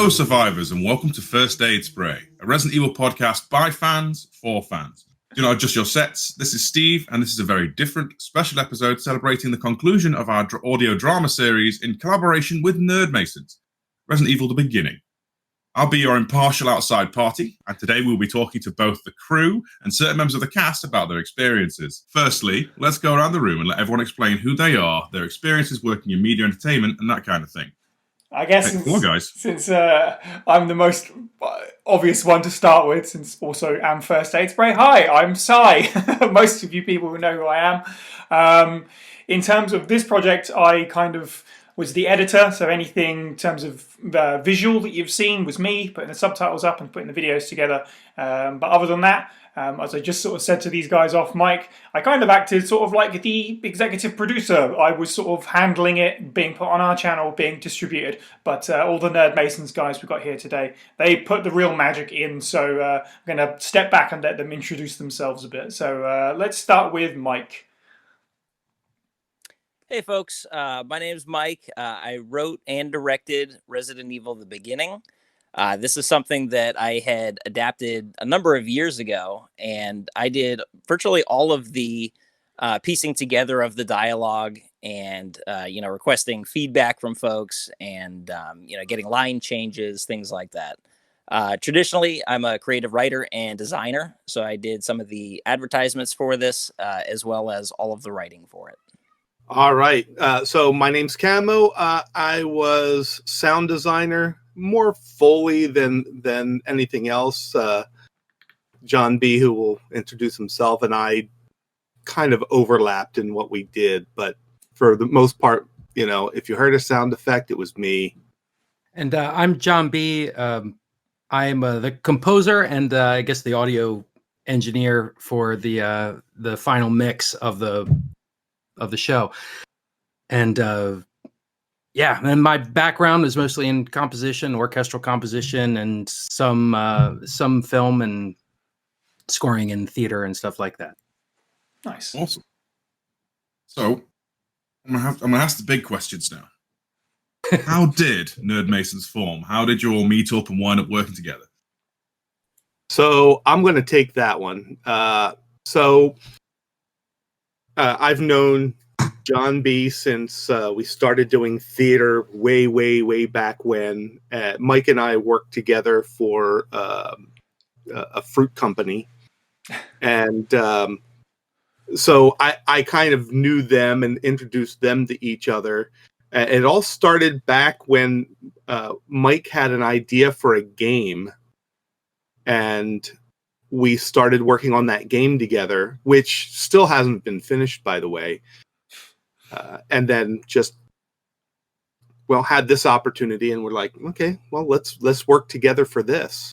Hello, survivors, and welcome to First Aid Spray, a Resident Evil podcast by fans for fans. Do not adjust your sets. This is Steve, and this is a very different, special episode celebrating the conclusion of our audio drama series in collaboration with Nerdmasons, Resident Evil: The Beginning. I'll be your impartial outside party, and today we'll be talking to both the crew and certain members of the cast about their experiences. Firstly, let's go around the room and let everyone explain who they are, their experiences working in media entertainment, and that kind of thing. I guess since I'm the most obvious one to start with, since also am First Aid Spray. Hi, I'm Cy. Most of you people will know who I am. In terms of this project, I kind of was the editor, so anything in terms of visual that you've seen was me, putting the subtitles up and putting the videos together. But other than that, as I just sort of said to these guys off mic, I kind of acted sort of like the executive producer. I was sort of handling it, being put on our channel, being distributed. But all the Nerdmasons guys we've got here today, they put the real magic in. So I'm going to step back and let them introduce themselves a bit. So let's start with Mike. Hey folks, my name is Mike. I wrote and directed Resident Evil: The Beginning. This is something that I had adapted a number of years ago, and I did virtually all of the piecing together of the dialogue and, requesting feedback from folks and, getting line changes, things like that. Traditionally, I'm a creative writer and designer, so I did some of the advertisements for this, as well as all of the writing for it. All right. So my name's Camo. I was sound designer, more Foley than anything else. John B., who will introduce himself, and I kind of overlapped in what we did. But for the most part, if you heard a sound effect, it was me. And I'm John B. I'm the composer and I guess the audio engineer for the final mix of the show. And and my background is mostly in composition, orchestral composition, and some film and scoring in theater and stuff like that. Nice. Awesome. So I'm gonna ask the big questions now. How did Nerdmasons form? How did you all meet up and wind up working together? So I'm going to take that one. I've known John B. since we started doing theater way, way, way back when. Mike and I worked together for a fruit company. And so I kind of knew them and introduced them to each other. It all started back when Mike had an idea for a game. And we started working on that game together, which still hasn't been finished, by the way. And then had this opportunity, and we're like, okay, well, let's work together for this.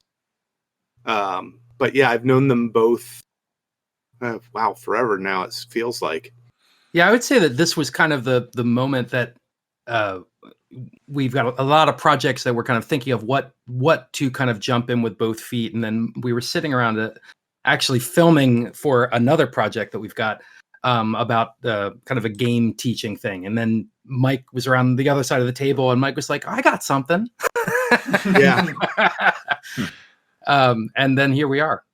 But yeah, I've known them both. Forever now. It feels like. Yeah, I would say that this was kind of the moment that we've got a lot of projects that we're kind of thinking of what to kind of jump in with both feet. And then we were sitting around actually filming for another project that we've got about kind of a game teaching thing. And then Mike was around the other side of the table, and Mike was like, I got something. Yeah. And then here we are.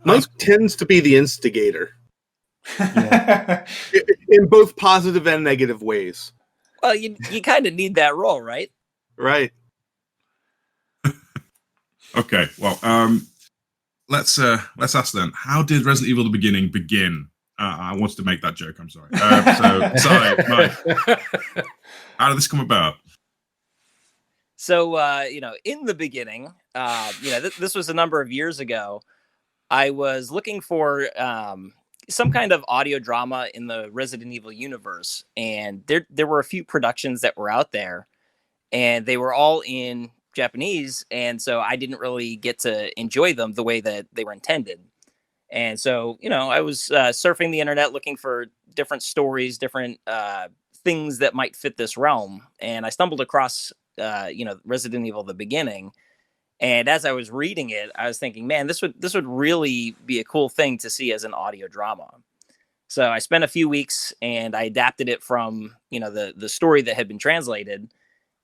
Mike tends to be the instigator. Yeah. In both positive and negative ways. Well, you kind of need that role, right? Right. Okay. Well, let's ask then. How did Resident Evil: The Beginning begin? I wanted to make that joke. I'm sorry. Sorry, Mike. How did this come about? So, in the beginning, this was a number of years ago. I was looking for some kind of audio drama in the Resident Evil universe, and there were a few productions that were out there, and they were all in Japanese, and so I didn't really get to enjoy them the way that they were intended. And so, I was surfing the internet looking for different stories, different things that might fit this realm, and I stumbled across Resident Evil: The Beginning. And as I was reading it, I was thinking, man, this would really be a cool thing to see as an audio drama. So I spent a few weeks and I adapted it from, the story that had been translated.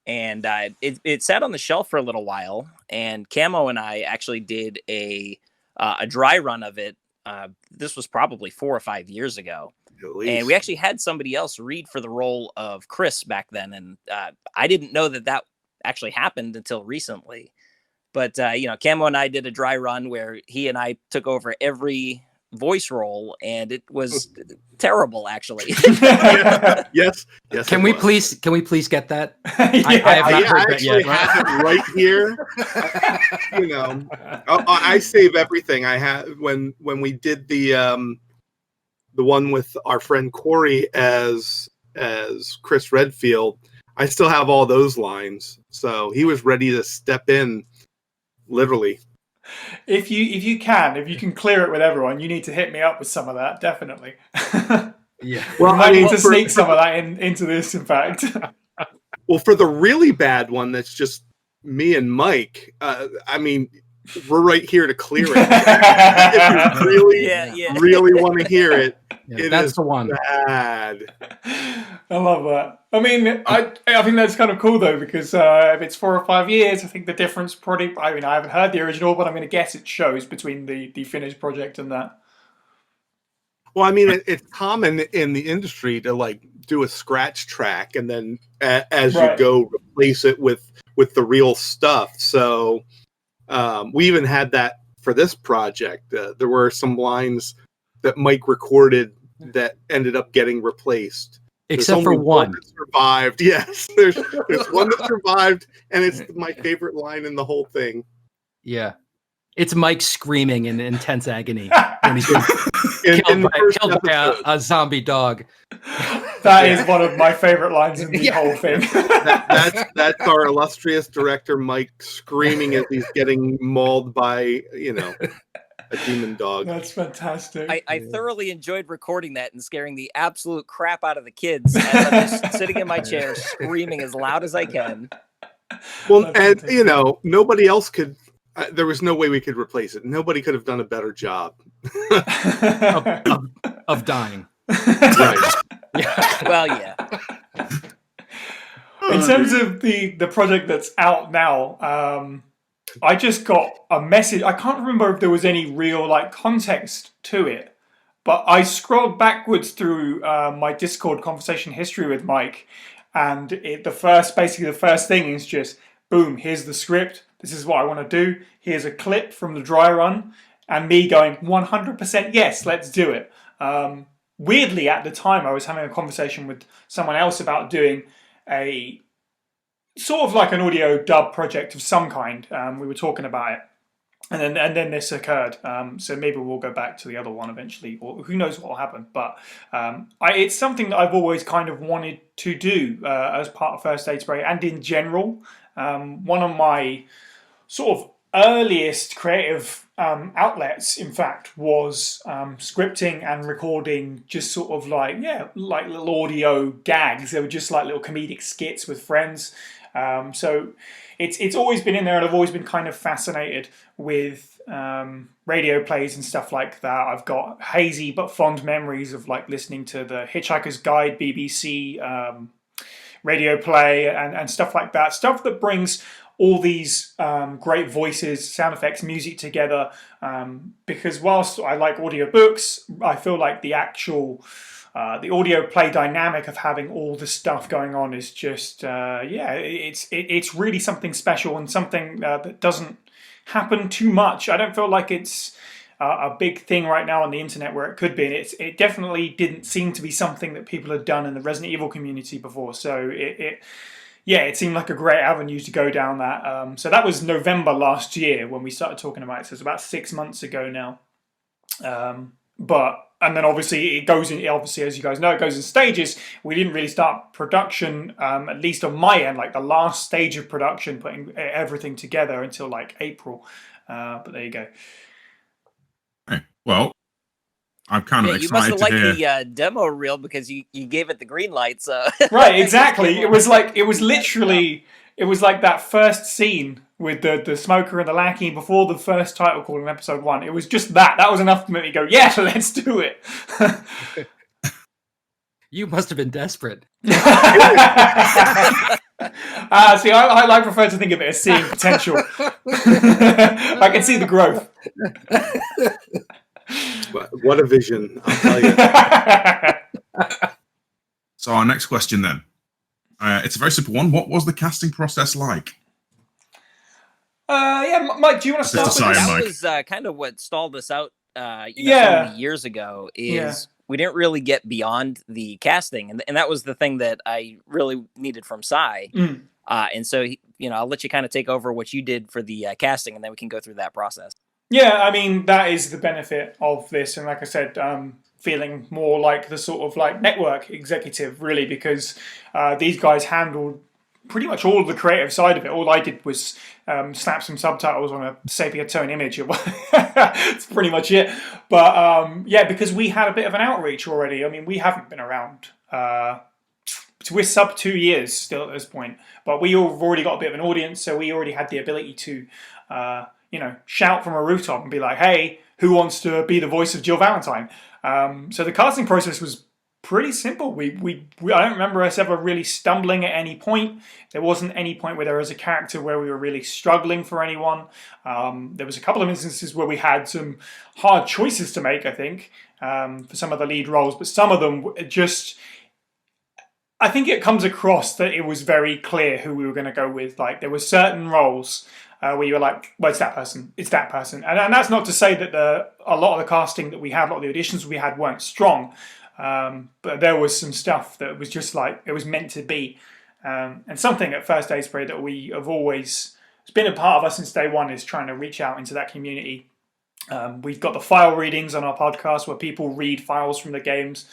and it sat on the shelf for a little while. And Camo and I actually did a dry run of it. This was probably 4 or 5 years ago, and we actually had somebody else read for the role of Chris back then. And I didn't know that actually happened until recently. But Camo and I did a dry run where he and I took over every voice role, and it was terrible, actually. Yes. Can we please get that? Yeah. I have not heard that yet. Have it right here. I save everything. I have when we did the one with our friend Corey as Chris Redfield. I still have all those lines, so he was ready to step in, literally. If you can clear it with everyone, you need to hit me up with some of that, definitely. Yeah. Well, I need to sneak some of that into this, in fact. Well, for the really bad one, that's just me and Mike. We're right here to clear it. If you really want to hear it, that's the one. Bad. I love that. I mean, I think that's kind of cool though, because if it's 4 or 5 years, I think the difference probably. I mean, I haven't heard the original, but I'm going to guess it shows between the finished project and that. Well, I mean, it's common in the industry to like do a scratch track and then as you go replace it with the real stuff. So we even had that for this project. There were some lines that Mike recorded that ended up getting replaced. Except for one that survived. Yes, there's one that survived, and it's my favorite line in the whole thing. Yeah, it's Mike screaming in intense agony when he's killed by a zombie dog. That is one of my favorite lines in the whole thing. That's our illustrious director Mike screaming as he's getting mauled by a demon dog. That's fantastic. I thoroughly enjoyed recording that and scaring the absolute crap out of the kids as I'm just sitting in my chair screaming as loud as I can. Well, and nobody else could. There was no way we could replace it. Nobody could have done a better job of dying. Right. Well, yeah. In terms of the project that's out now, I just got a message. I can't remember if there was any real context to it, but I scrolled backwards through my Discord conversation history with Mike, and the first thing is just boom. Here's the script. This is what I want to do. Here's a clip from the dry run, and me going 100% yes, let's do it. Weirdly, at the time, I was having a conversation with someone else about doing a sort of like an audio dub project of some kind. We were talking about it, and then this occurred. So maybe we'll go back to the other one eventually, or who knows what will happen. But it's something that I've always kind of wanted to do as part of First Aid Spray and in general. One of my sort of earliest creative outlets, in fact, was scripting and recording just sort of like little audio gags. They were just like little comedic skits with friends. So it's always been in there, and I've always been kind of fascinated with radio plays and stuff like that. I've got hazy but fond memories of listening to the Hitchhiker's Guide BBC radio play and stuff like that. Stuff that brings all these great voices, sound effects, music together. Because whilst I like audiobooks, I feel like the actual the audio play dynamic of having all the stuff going on is just it's really something special and something that doesn't happen too much. I don't feel like it's a big thing right now on the internet where it could be, and it definitely didn't seem to be something that people had done in the Resident Evil community before. So it seemed like a great avenue to go down that. So that was November last year when we started talking about it. So it's about 6 months ago now. And then obviously it goes in, obviously, as you guys know, it goes in stages. We didn't really start production, at least on my end, the last stage of production, putting everything together until April. But there you go. Okay. Well, I'm kind of excited to hear. You must have liked the demo reel because you gave it the green light. So right, exactly. It was like that first scene with the smoker and the lackey before the first title call in episode 1. It was just that. That was enough to make me go, yeah, let's do it. You must have been desperate. See, I prefer to think of it as seeing potential. I can see the growth. What a vision, I'll tell you. So our next question then. It's a very simple one. What was the casting process like? Yeah, Mike, do you want to start with this? That was kind of what stalled us out so many years ago is we didn't really get beyond the casting. And that was the thing that I really needed from Cy. And so, I'll let you kind of take over what you did for the casting, and then we can go through that process. Yeah, I mean, that is the benefit of this. And like I said, feeling more like the sort of like network executive, really, because these guys handled pretty much all of the creative side of it. All I did was slap some subtitles on a sepia tone image. That's pretty much it. But because we had a bit of an outreach already. I mean, we haven't been around. We're sub 2 years still at this point, but we've already got a bit of an audience, so we already had the ability to, shout from a rooftop and be like, "Hey, who wants to be the voice of Jill Valentine?" So the casting process was pretty simple. I don't remember us ever really stumbling at any point. There wasn't any point where there was a character where we were really struggling for anyone. There was a couple of instances where we had some hard choices to make, I think, for some of the lead roles, but some of them just... I think it comes across that it was very clear who we were going to go with. Like, there were certain roles where you were like, well, it's that person. And that's not to say that a lot of the casting that we had, a lot of the auditions we had weren't strong. But there was some stuff that was just like, it was meant to be. And something at First Aid Spray that we have always, it's been a part of us since day one, is trying to reach out into that community. We've got the file readings on our podcast where people read files from the games,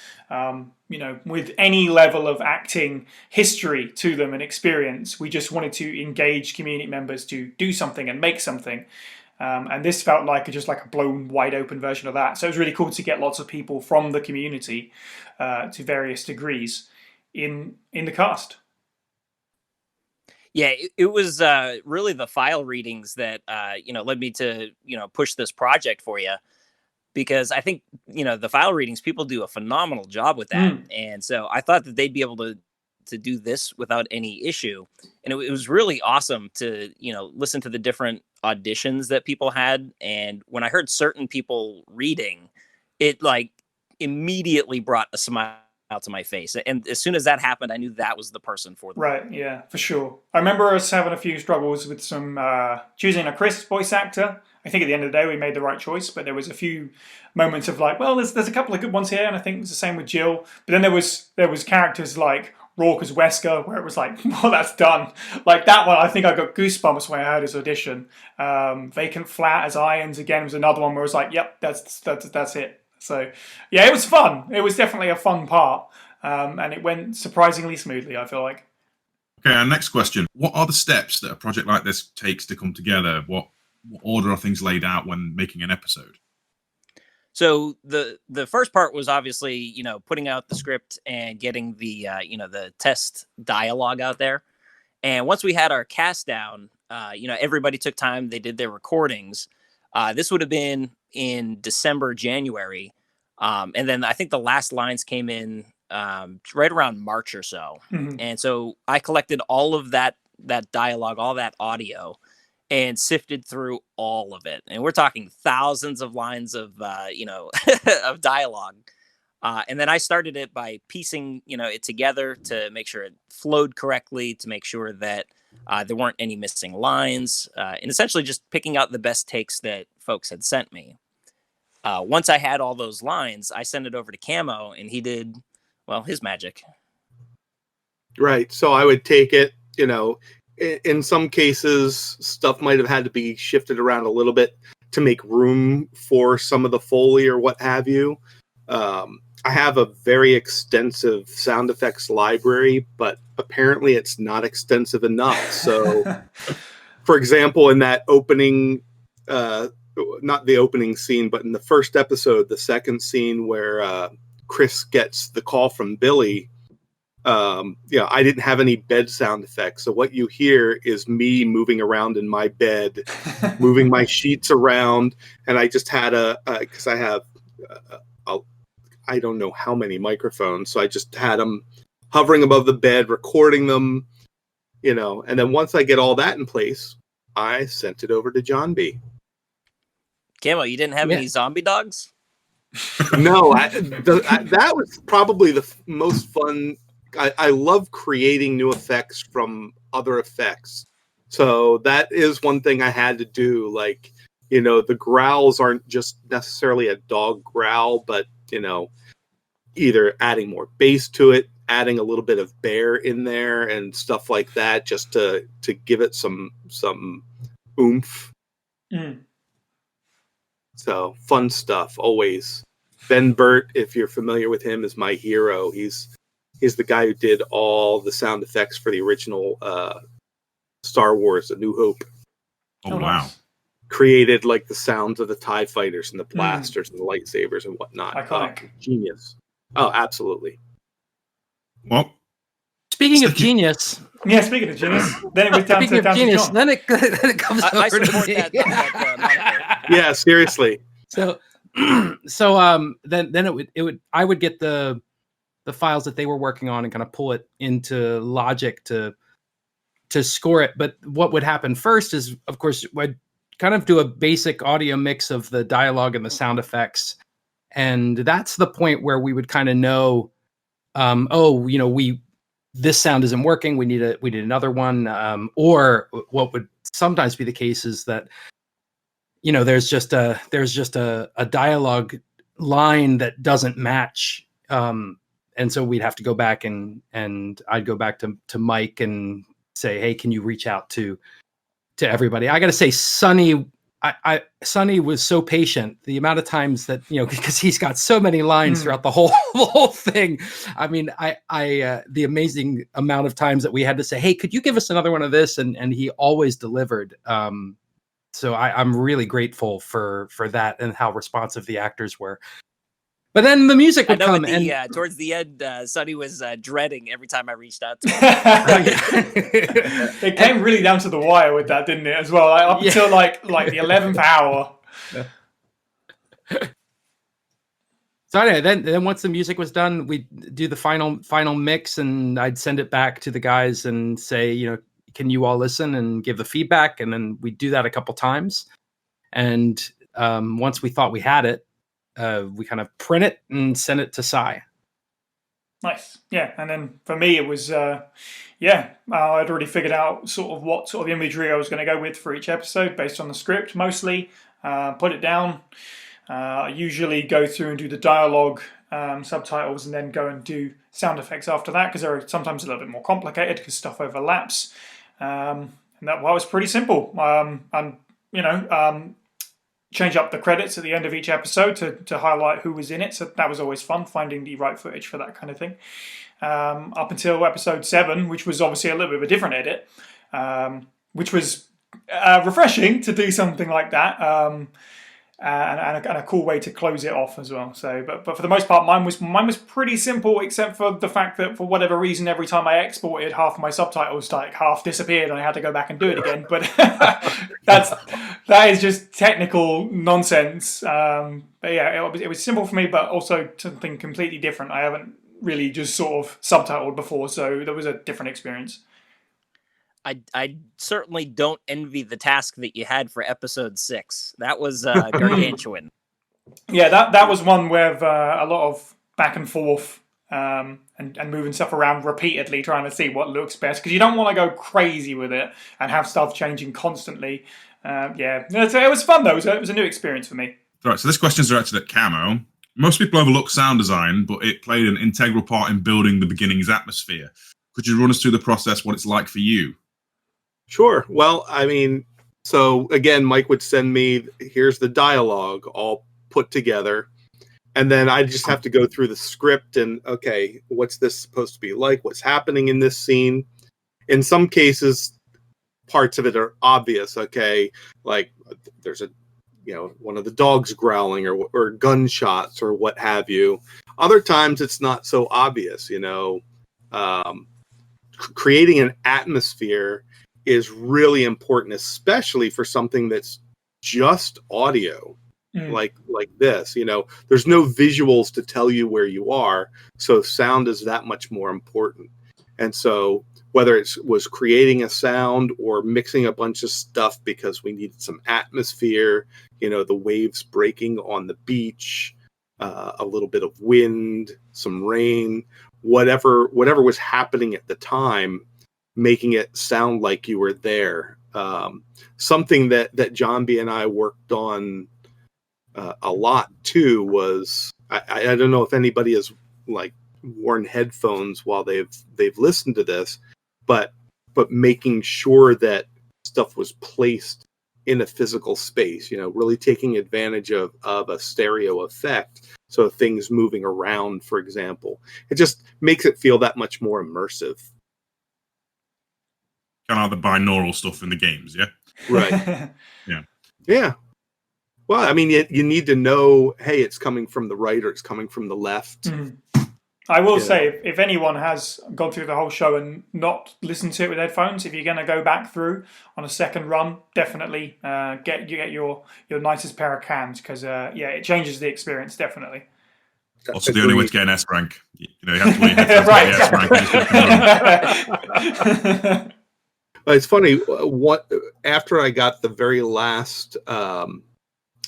with any level of acting history to them and experience. We just wanted to engage community members to do something and make something. And this felt like just like a blown wide open version of that. So it was really cool to get lots of people from the community to various degrees in the cast. Yeah, it was really the file readings that, led me to, push this project for you, because I think, the file readings, people do a phenomenal job with that. And so I thought that they'd be able to do this without any issue. And it was really awesome to, listen to the different auditions that people had. And when I heard certain people reading, it like immediately brought a smile out to my face. And as soon as that happened, I knew that was the person for them. Right, yeah, for sure. I remember us having a few struggles with some choosing a Chris voice actor. I think at the end of the day we made the right choice, but there was a few moments of like, well, there's a couple of good ones here, and I think it's the same with Jill. But then there was characters like Rourke as Wesker, where it was like, well, that's done. Like that one, I think I got goosebumps when I heard his audition. Vacant Flat as Irons again was another one where I was like, yep, that's it. So, yeah, it was fun. It was definitely a fun part, and it went surprisingly smoothly, I feel like. Okay, our next question. What are the steps that a project like this takes to come together? What order are things laid out when making an episode? So the first part was obviously, putting out the script and getting the, the test dialogue out there. And once we had our cast down, everybody took time. They did their recordings. This would have been in December, January. And then I think the last lines came in right around March or so. Mm-hmm. And so I collected all of that dialogue, all that audio, and sifted through all of it. And we're talking thousands of lines of, of dialogue. And then I started it by piecing, it together to make sure it flowed correctly, to make sure that there weren't any missing lines, and essentially just picking out the best takes that folks had sent me. Once I had all those lines, I sent it over to Camo, and he did, well, his magic. Right. So I would take it, in some cases, stuff might have had to be shifted around a little bit to make room for some of the Foley or what have you. I have a very extensive sound effects library, but apparently it's not extensive enough. So, for example, in that opening, not the opening scene, but in the first episode, the second scene where Chris gets the call from Billy, I didn't have any bed sound effects. So what you hear is me moving around in my bed, moving my sheets around. And I just had because I have, I don't know how many microphones. So I just had them hovering above the bed, recording them. And then once I get all that in place, I sent it over to John B. Camo, you didn't have any zombie dogs? No, that was probably the most fun. I love creating new effects from other effects. So that is one thing I had to do. Like, the growls aren't just necessarily a dog growl, but, either adding more bass to it, adding a little bit of bear in there and stuff like that, just to give it some oomph. Mm. So fun stuff always. Ben Burt, if you're familiar with him, is my hero. He's the guy who did all the sound effects for the original Star Wars: A New Hope. Oh wow! Created like the sounds of the TIE fighters and the blasters and the lightsabers and whatnot. Iconic. Genius. Oh, absolutely. Well, speaking of genius. Yeah, speaking of genius, then it was down to genius. John. Then it comes over I support to me. that Yeah, seriously. So then I would get the files that they were working on and kind of pull it into Logic to score it. But what would happen first is, of course, I'd kind of do a basic audio mix of the dialogue and the sound effects. And that's the point where we would kind of know, this sound isn't working. We need another one. Or what would sometimes be the case is that, there's just a dialogue line that doesn't match. And so we'd have to go back and I'd go back to Mike and say, hey, can you reach out to everybody? I got to say, Sonny was so patient. The amount of times that, because he's got so many lines throughout the whole thing. I mean, the amazing amount of times that we had to say, hey, could you give us another one of this? And he always delivered. So I'm really grateful for that and how responsive the actors were. But then the music would come. Towards the end, Sonny was dreading every time I reached out to him. It came really down to the wire with that, didn't it? As well, up until like the 11th hour. So anyway, then once the music was done, we'd do the final mix, and I'd send it back to the guys and say, can you all listen and give the feedback? And then we'd do that a couple times. And once we thought we had it, we kind of print it and send it to Cy. Nice. Yeah. And then for me, it was, I'd already figured out what sort of imagery I was going to go with for each episode based on the script, mostly. Put it down. I usually go through and do the dialogue, subtitles, and then go and do sound effects after that, because they're sometimes a little bit more complicated because stuff overlaps. And that was pretty simple. Change up the credits at the end of each episode to highlight who was in it. So that was always fun, finding the right footage for that kind of thing. Up until episode 7, which was obviously a little bit of a different edit, which was refreshing to do something like that. And a cool way to close it off as well. So, but for the most part, mine was pretty simple, except for the fact that for whatever reason, every time I exported, half of my subtitles half disappeared, and I had to go back and do it again. But that is just technical nonsense. But yeah, it was simple for me, but also something completely different. I haven't really just sort of subtitled before, so there was a different experience. I certainly don't envy the task that you had for episode 6. That was gargantuan. Yeah, that was one with a lot of back and forth and moving stuff around repeatedly, trying to see what looks best, because you don't want to go crazy with it and have stuff changing constantly. It was fun though. It was a new experience for me. Right, so this question is directed at Camo. Most people overlook sound design, but it played an integral part in building the beginning's atmosphere. Could you run us through the process, what it's like for you? Sure. Well, I mean, so again, Mike would send me, here's the dialogue all put together. And then I just have to go through the script and, okay, what's this supposed to be like? What's happening in this scene? In some cases, parts of it are obvious. Okay. Like there's one of the dogs growling or gunshots or what have you. Other times it's not so obvious, creating an atmosphere is really important, especially for something that's just audio, like this. There's no visuals to tell you where you are, so sound is that much more important. And so whether it was creating a sound or mixing a bunch of stuff because we needed some atmosphere, the waves breaking on the beach, a little bit of wind, some rain, whatever was happening at the time, making it sound like you were there. Something that John B and I worked on a lot too was, I don't know if anybody has like worn headphones while they've listened to this, but making sure that stuff was placed in a physical space, really taking advantage of a stereo effect. So things moving around, for example, it just makes it feel that much more immersive. Kind of the binaural stuff in the games, yeah? Right. Yeah. Yeah. Well, I mean, you need to know, hey, it's coming from the right or it's coming from the left. Mm. I will say, if anyone has gone through the whole show and not listened to it with headphones, if you're going to go back through on a second run, definitely get your nicest pair of cans, because it changes the experience, definitely. Also, the only way to get an S rank, you have to wear headphones to get S rank. It's funny. After I got the very last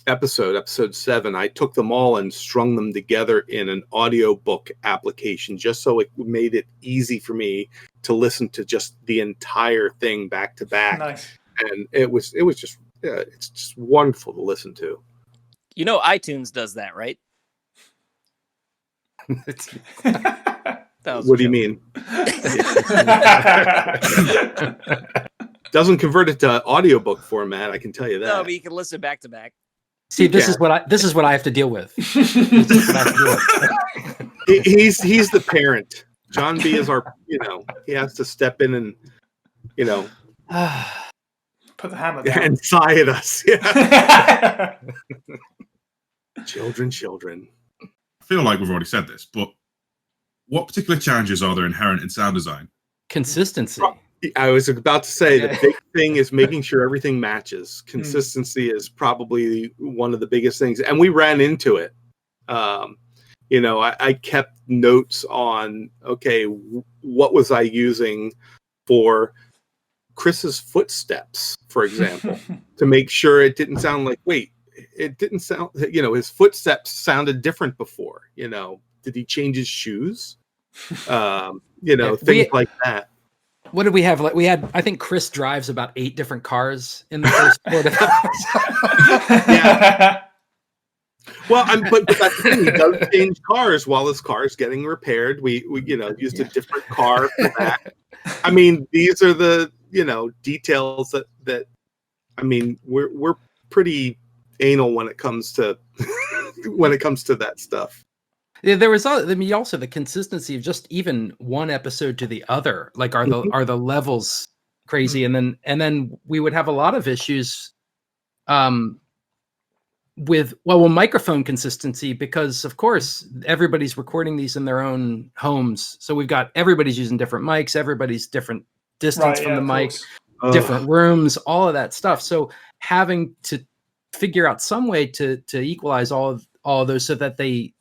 episode 7, I took them all and strung them together in an audiobook application just so it made it easy for me to listen to just the entire thing back to back. Nice. And it was just it's just wonderful to listen to. iTunes does that, right? What do you mean? Doesn't convert it to audiobook format, I can tell you that. No, but you can listen back to back. See, this is what I have to deal with. He's the parent. John B is our, he has to step in and, put the hammer down and sigh at us. Yeah. Children. I feel like we've already said this, but what particular challenges are there inherent in sound design? Consistency. I was about to say the big thing is making sure everything matches. Consistency is probably one of the biggest things, and we ran into it. I kept notes on, okay, what was I using for Chris's footsteps, for example, to make sure it didn't sound like, it didn't sound, his footsteps sounded different before, did he change his shoes? Things like that. What did we have? Like, we had, I think Chris drives about 8 different cars in the first 4 Yeah. Well, but that's the thing. He does change cars while his car is getting repaired. We used a different car for that. I mean, these are the details that I mean, we're pretty anal when it comes to that stuff. Yeah, there was also the consistency of just even one episode to the other. Like, are the levels crazy? And then we would have a lot of issues with microphone consistency, because of course everybody's recording these in their own homes. So we've got everybody's using different mics, everybody's different distance from the mic, different rooms, all of that stuff. So having to figure out some way to equalize all of those so that they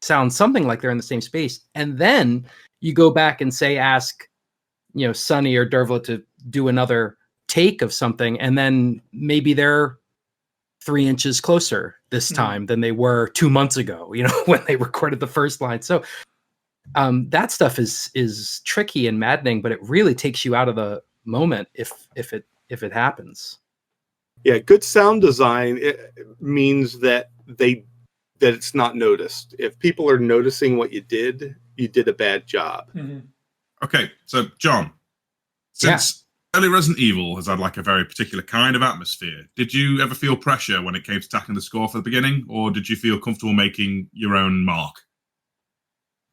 sound something like they're in the same space. And then you go back and ask, Sonny or Dervla to do another take of something, and then maybe they're 3 inches closer this time than they were 2 months ago, when they recorded the first line. So that stuff is tricky and maddening, but it really takes you out of the moment if it happens. Yeah, good sound design, it means that it's not noticed. If people are noticing what you did a bad job. Mm-hmm. Okay, so John, since early Resident Evil has had like a very particular kind of atmosphere, did you ever feel pressure when it came to tackling the score for the beginning, or did you feel comfortable making your own mark?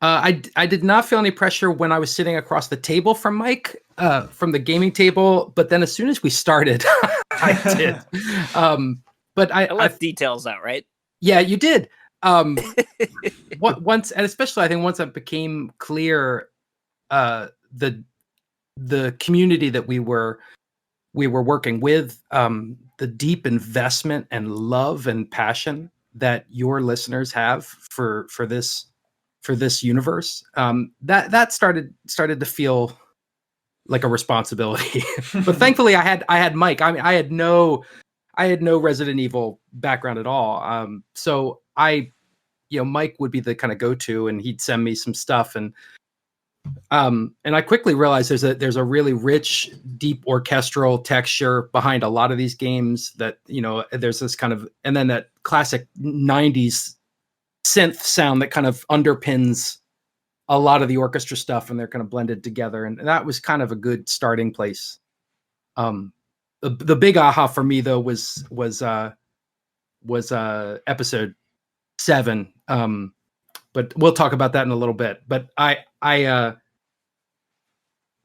I did not feel any pressure when I was sitting across the table from Mike, from the gaming table, but then as soon as we started, I did. But I left details out, right? Yeah, you did. Once, and especially I think once it became clear, the community that we were working with, the deep investment and love and passion that your listeners have for this universe, that started to feel like a responsibility. But thankfully I had Mike. I mean, I had no Resident Evil background at all. So Mike would be the kind of go-to, and he'd send me some stuff, and I quickly realized there's a really rich, deep orchestral texture behind a lot of these games that, there's this kind of, and then that classic 90s synth sound that kind of underpins a lot of the orchestra stuff, and they're kind of blended together. And that was kind of a good starting place. The big aha for me though was episode 7. But we'll talk about that in a little bit. But I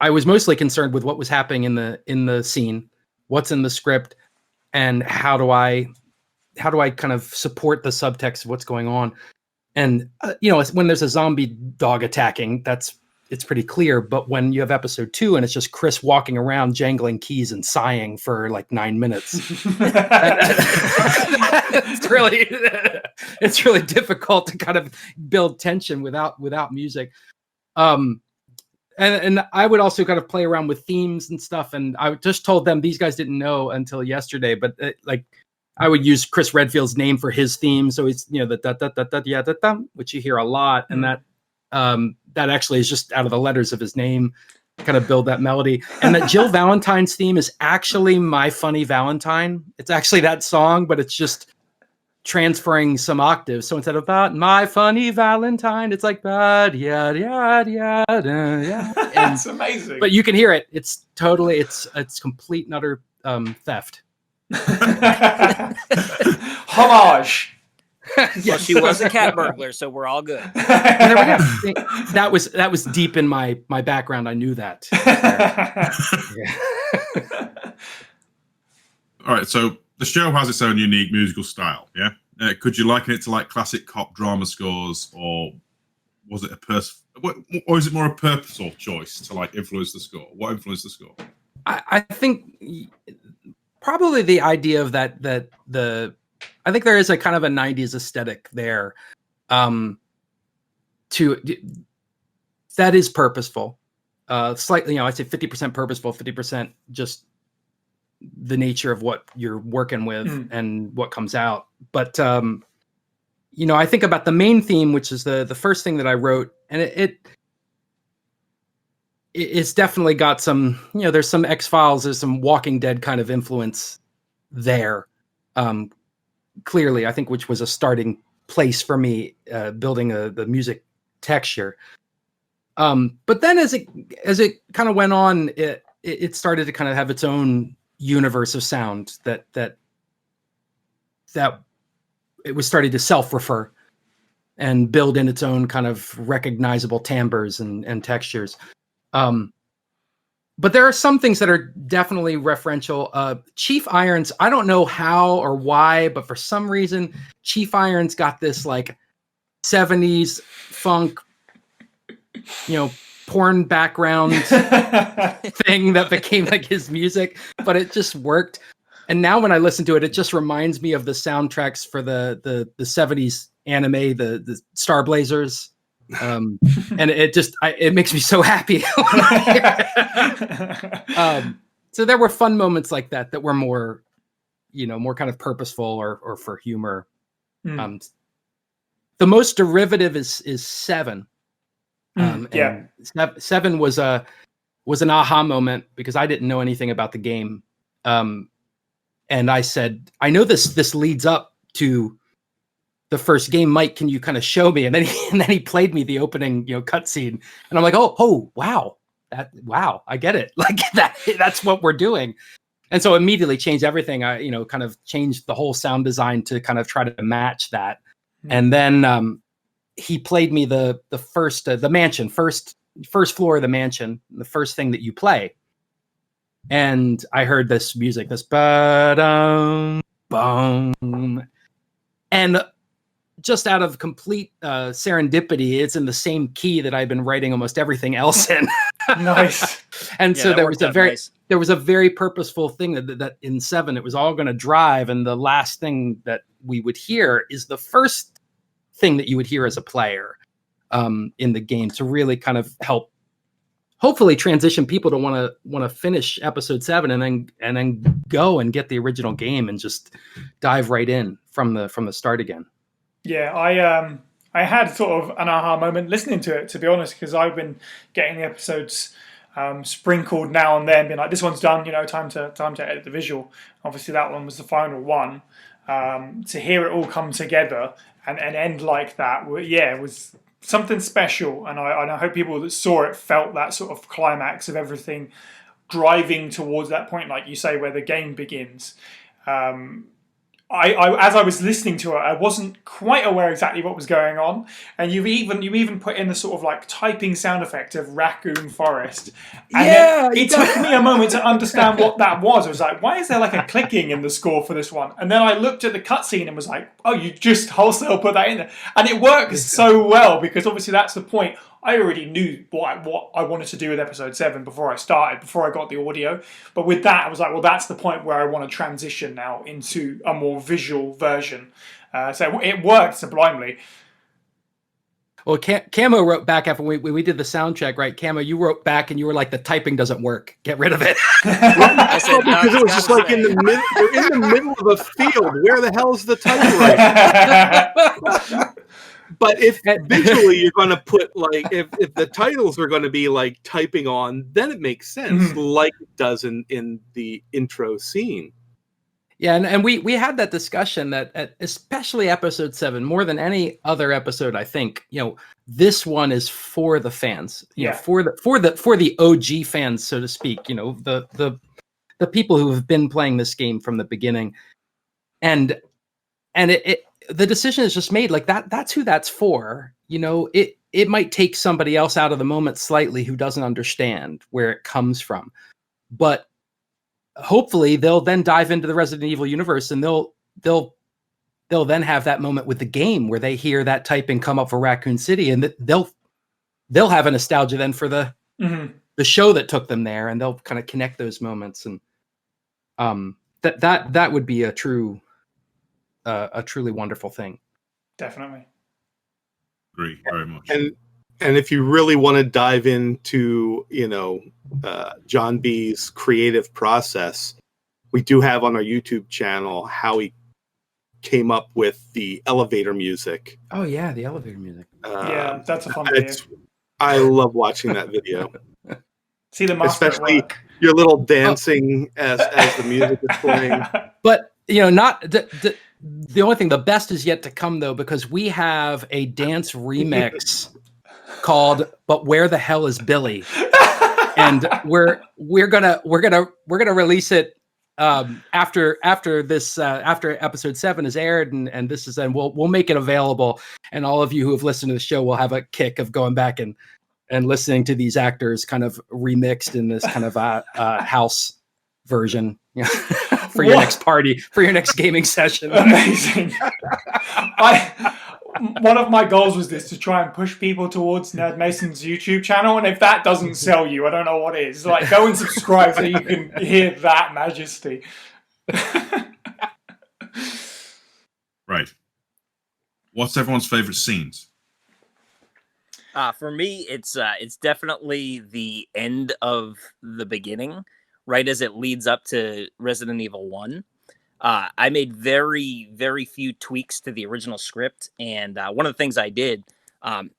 was mostly concerned with what was happening in the scene, what's in the script, and how do I kind of support the subtext of what's going on. And when there's a zombie dog attacking, it's pretty clear. But when you have episode 2 and it's just Chris walking around jangling keys and sighing for like 9 minutes, it's really difficult to kind of build tension without music. And I would also kind of play around with themes and stuff. And I just told them, these guys didn't know until yesterday, but I would use Chris Redfield's name for his theme. So it's, the da da da da da da da, which you hear a lot. And that actually is just out of the letters of his name, kind of build that melody. And that Jill Valentine's theme is actually My Funny Valentine. It's actually that song, but it's just transferring some octaves. So instead of My Funny Valentine, it's like yada yada yada. That's amazing. But you can hear it. It's totally it's complete and utter theft. Homage. Yes. Well, she was a cat burglar, so we're all good. That was deep in my background. I knew that. All right, so the show has its own unique musical style. Yeah, could you liken it to like classic cop drama scores, or was it or is it more a purposeful choice to like influence the score? What influenced the score? I think probably the idea of that I think there is a kind of a 90s aesthetic there. That is purposeful. Slightly, I'd say 50% purposeful, 50% just the nature of what you're working with and what comes out. But I think about the main theme, which is the first thing that I wrote, and it's definitely got some, there's some X-Files, there's some Walking Dead kind of influence there. Clearly, I think, which was a starting place for me, building the music texture. But then as it kind of went on, it started to kind of have its own universe of sound that it was starting to self-refer and build in its own kind of recognizable timbres and textures. But there are some things that are definitely referential. Chief Irons, I don't know how or why, but for some reason, Chief Irons got this like 70s funk, porn background thing that became like his music, but it just worked. And now when I listen to it, it just reminds me of the soundtracks for the 70s anime, the Star Blazers. And it makes me so happy. So there were fun moments like that were more, more kind of purposeful or for humor. The most derivative is 7. And 7 was an aha moment because I didn't know anything about the game. And I said, I know this leads up to the first game. Mike, can you kind of show me? And then he played me the opening, cutscene, and I'm like, oh, wow, I get it. Like that's what we're doing. And so immediately changed everything. I, kind of changed the whole sound design to kind of try to match that. And then he played me the first, the mansion, first floor of the mansion, the first thing that you play. And I heard this music, this ba-dum, boom. And just out of complete serendipity, it's in the same key that I've been writing almost everything else in. Nice. And so there was a very purposeful thing that in 7, it was all going to drive. And the last thing that we would hear is the first thing that you would hear as a player in the game to really kind of help hopefully transition people to want to finish episode 7 and then go and get the original game and just dive right in from the start again. Yeah, I had sort of an aha moment listening to it, to be honest, because I've been getting the episodes sprinkled now and then, being like, this one's done, time to edit the visual. Obviously, that one was the final one. To hear it all come together and end like that, it was something special. And I hope people that saw it felt that sort of climax of everything driving towards that point, like you say, where the game begins. As I was listening to it, I wasn't quite aware exactly what was going on, and you even put in the sort of like typing sound effect of raccoon forest. And it took me a moment to understand what that was. I was like, why is there like a clicking in the score for this one? And then I looked at the cutscene and was like, oh, you just wholesale put that in there, and it works so well because obviously that's the point. I already knew what I wanted to do with episode 7 before I got the audio. But with that, I was like, well, that's the point where I want to transition now into a more visual version. So it worked sublimely. Well, Camo wrote back after we did the sound check, right? Camo, you wrote back and you were like, the typing doesn't work. Get rid of it. I said, because it was just like you're in the middle of a field. Where the hell's the typewriter? But if visually you're going to put like, if the titles are going to be like typing on, then it makes sense, like it does in the intro scene. Yeah, and we had that discussion that especially episode 7, more than any other episode, I think, this one is for the fans, for the OG fans, so to speak, the people who have been playing this game from the beginning, and the decision is just made like that. That's who that's for. It might take somebody else out of the moment slightly who doesn't understand where it comes from, but hopefully they'll then dive into the Resident Evil universe and they'll then have that moment with the game where they hear that typing come up for Raccoon City, and they'll have a nostalgia then for the show that took them there, and they'll kind of connect those moments, and that would be a truly wonderful thing. Definitely. Agree very much. And if you really want to dive into, John B's creative process, we do have on our YouTube channel how he came up with the elevator music. Oh yeah, the elevator music. Yeah, that's a fun video. I love watching that video. See the master especially your little dancing as the music is playing. But not the only thing. The best is yet to come, though, because we have a dance remix called "But Where the Hell Is Billy," and we're gonna release it after episode 7 is aired, and this is, and we'll make it available, and all of you who have listened to the show will have a kick of going back and listening to these actors kind of remixed in this kind of house version for your next party, for your next gaming session. Amazing. One of my goals was to try and push people towards Nerdmasons' YouTube channel, and if that doesn't sell you, I don't know what is. Like, go and subscribe so you can hear that majesty. Right. What's everyone's favorite scenes? For me, it's definitely the end of the beginning, right as it leads up to Resident Evil 1. I made very, very few tweaks to the original script, and one of the things I did,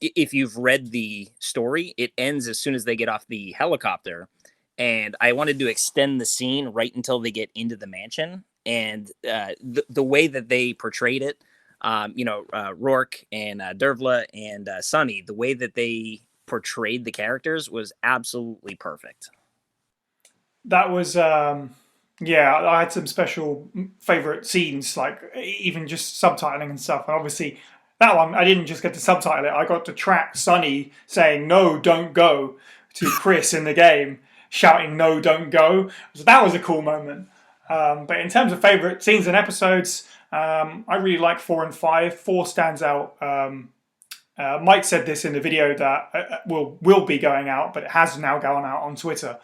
if you've read the story, it ends as soon as they get off the helicopter, and I wanted to extend the scene right until they get into the mansion, and the way that they portrayed it, Rourke and Dervla and Sonny, the way that they portrayed the characters was absolutely perfect. That was... I had some special favorite scenes, like even just subtitling and stuff. And obviously, that one, I didn't just get to subtitle it. I got to track Sonny saying, "No, don't go," to Chris in the game, shouting, "No, don't go." So that was a cool moment. But in terms of favorite scenes and episodes, I really like 4 and 5. 4 stands out. Mike said this in the video that will be going out, but it has now gone out on Twitter.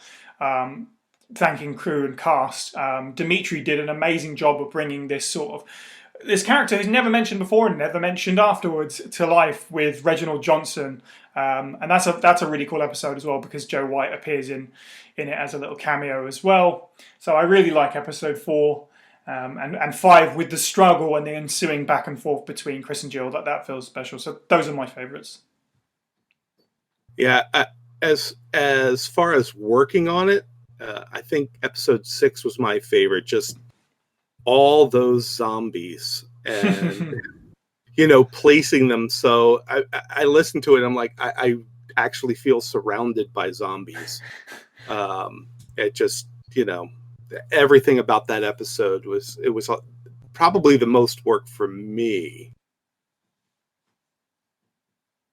Thanking crew and cast. Dimitri did an amazing job of bringing this sort of this character who's never mentioned before and never mentioned afterwards to life with Reginald Johnson. And that's a really cool episode as well, because Joe White appears in it as a little cameo as well. So I really like episode 4 and 5 with the struggle and the ensuing back and forth between Chris and Jill. That feels special. So those are my favorites. Yeah, as far as working on it, I think episode 6 was my favorite. Just all those zombies and placing them. So I listened to it. And I'm like, I actually feel surrounded by zombies. It just everything about that episode was probably the most work for me.